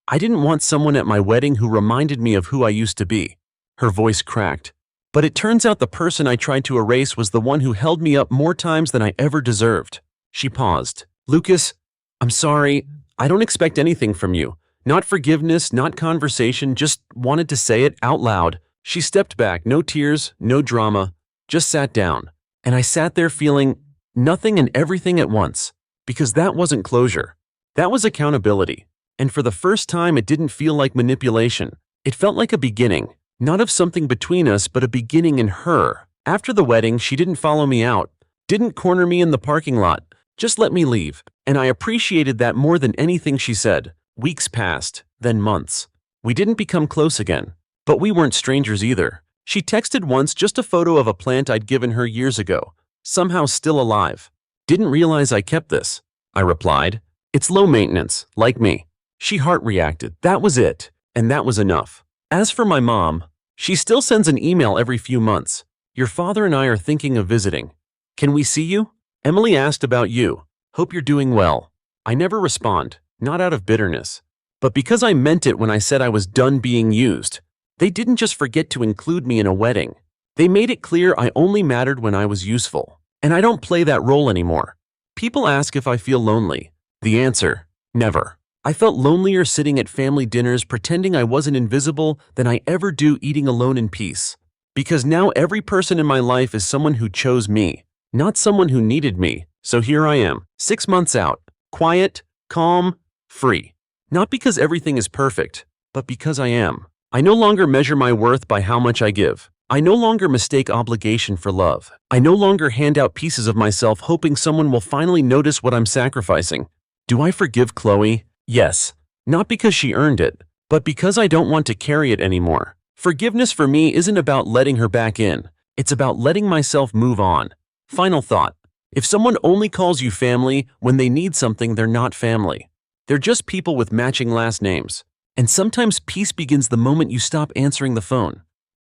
I didn't want someone at my wedding who reminded me of who I used to be. Her voice cracked. But it turns out the person I tried to erase was the one who held me up more times than I ever deserved. She paused. "Lucas, I'm sorry. I don't expect anything from you. Not forgiveness, not conversation, just wanted to say it out loud." She stepped back, no tears, no drama, just sat down. And I sat there feeling nothing and everything at once. Because that wasn't closure. That was accountability. And for the first time, it didn't feel like manipulation. It felt like a beginning. Not of something between us, but a beginning in her. After the wedding, she didn't follow me out, didn't corner me in the parking lot, just let me leave. And I appreciated that more than anything she said. Weeks passed, then months. We didn't become close again. But we weren't strangers either. She texted once, just a photo of a plant I'd given her years ago, somehow still alive. "Didn't realize I kept this," I replied. "It's low maintenance, like me." She heart reacted. That was it, and that was enough. As for my mom, she still sends an email every few months. "Your father and I are thinking of visiting. Can we see you? Emily asked about you. Hope you're doing well." I never respond, not out of bitterness, but because I meant it when I said I was done being used. They didn't just forget to include me in a wedding. They made it clear I only mattered when I was useful. And I don't play that role anymore. People ask if I feel lonely. The answer, never. I felt lonelier sitting at family dinners pretending I wasn't invisible than I ever do eating alone in peace. Because now every person in my life is someone who chose me, not someone who needed me. So here I am, 6 months out, quiet, calm, free. Not because everything is perfect, but because I am. I no longer measure my worth by how much I give. I no longer mistake obligation for love. I no longer hand out pieces of myself hoping someone will finally notice what I'm sacrificing. Do I forgive Chloe? Yes. Not because she earned it, but because I don't want to carry it anymore. Forgiveness for me isn't about letting her back in. It's about letting myself move on. Final thought. If someone only calls you family when they need something, they're not family. They're just people with matching last names. And sometimes peace begins the moment you stop answering the phone.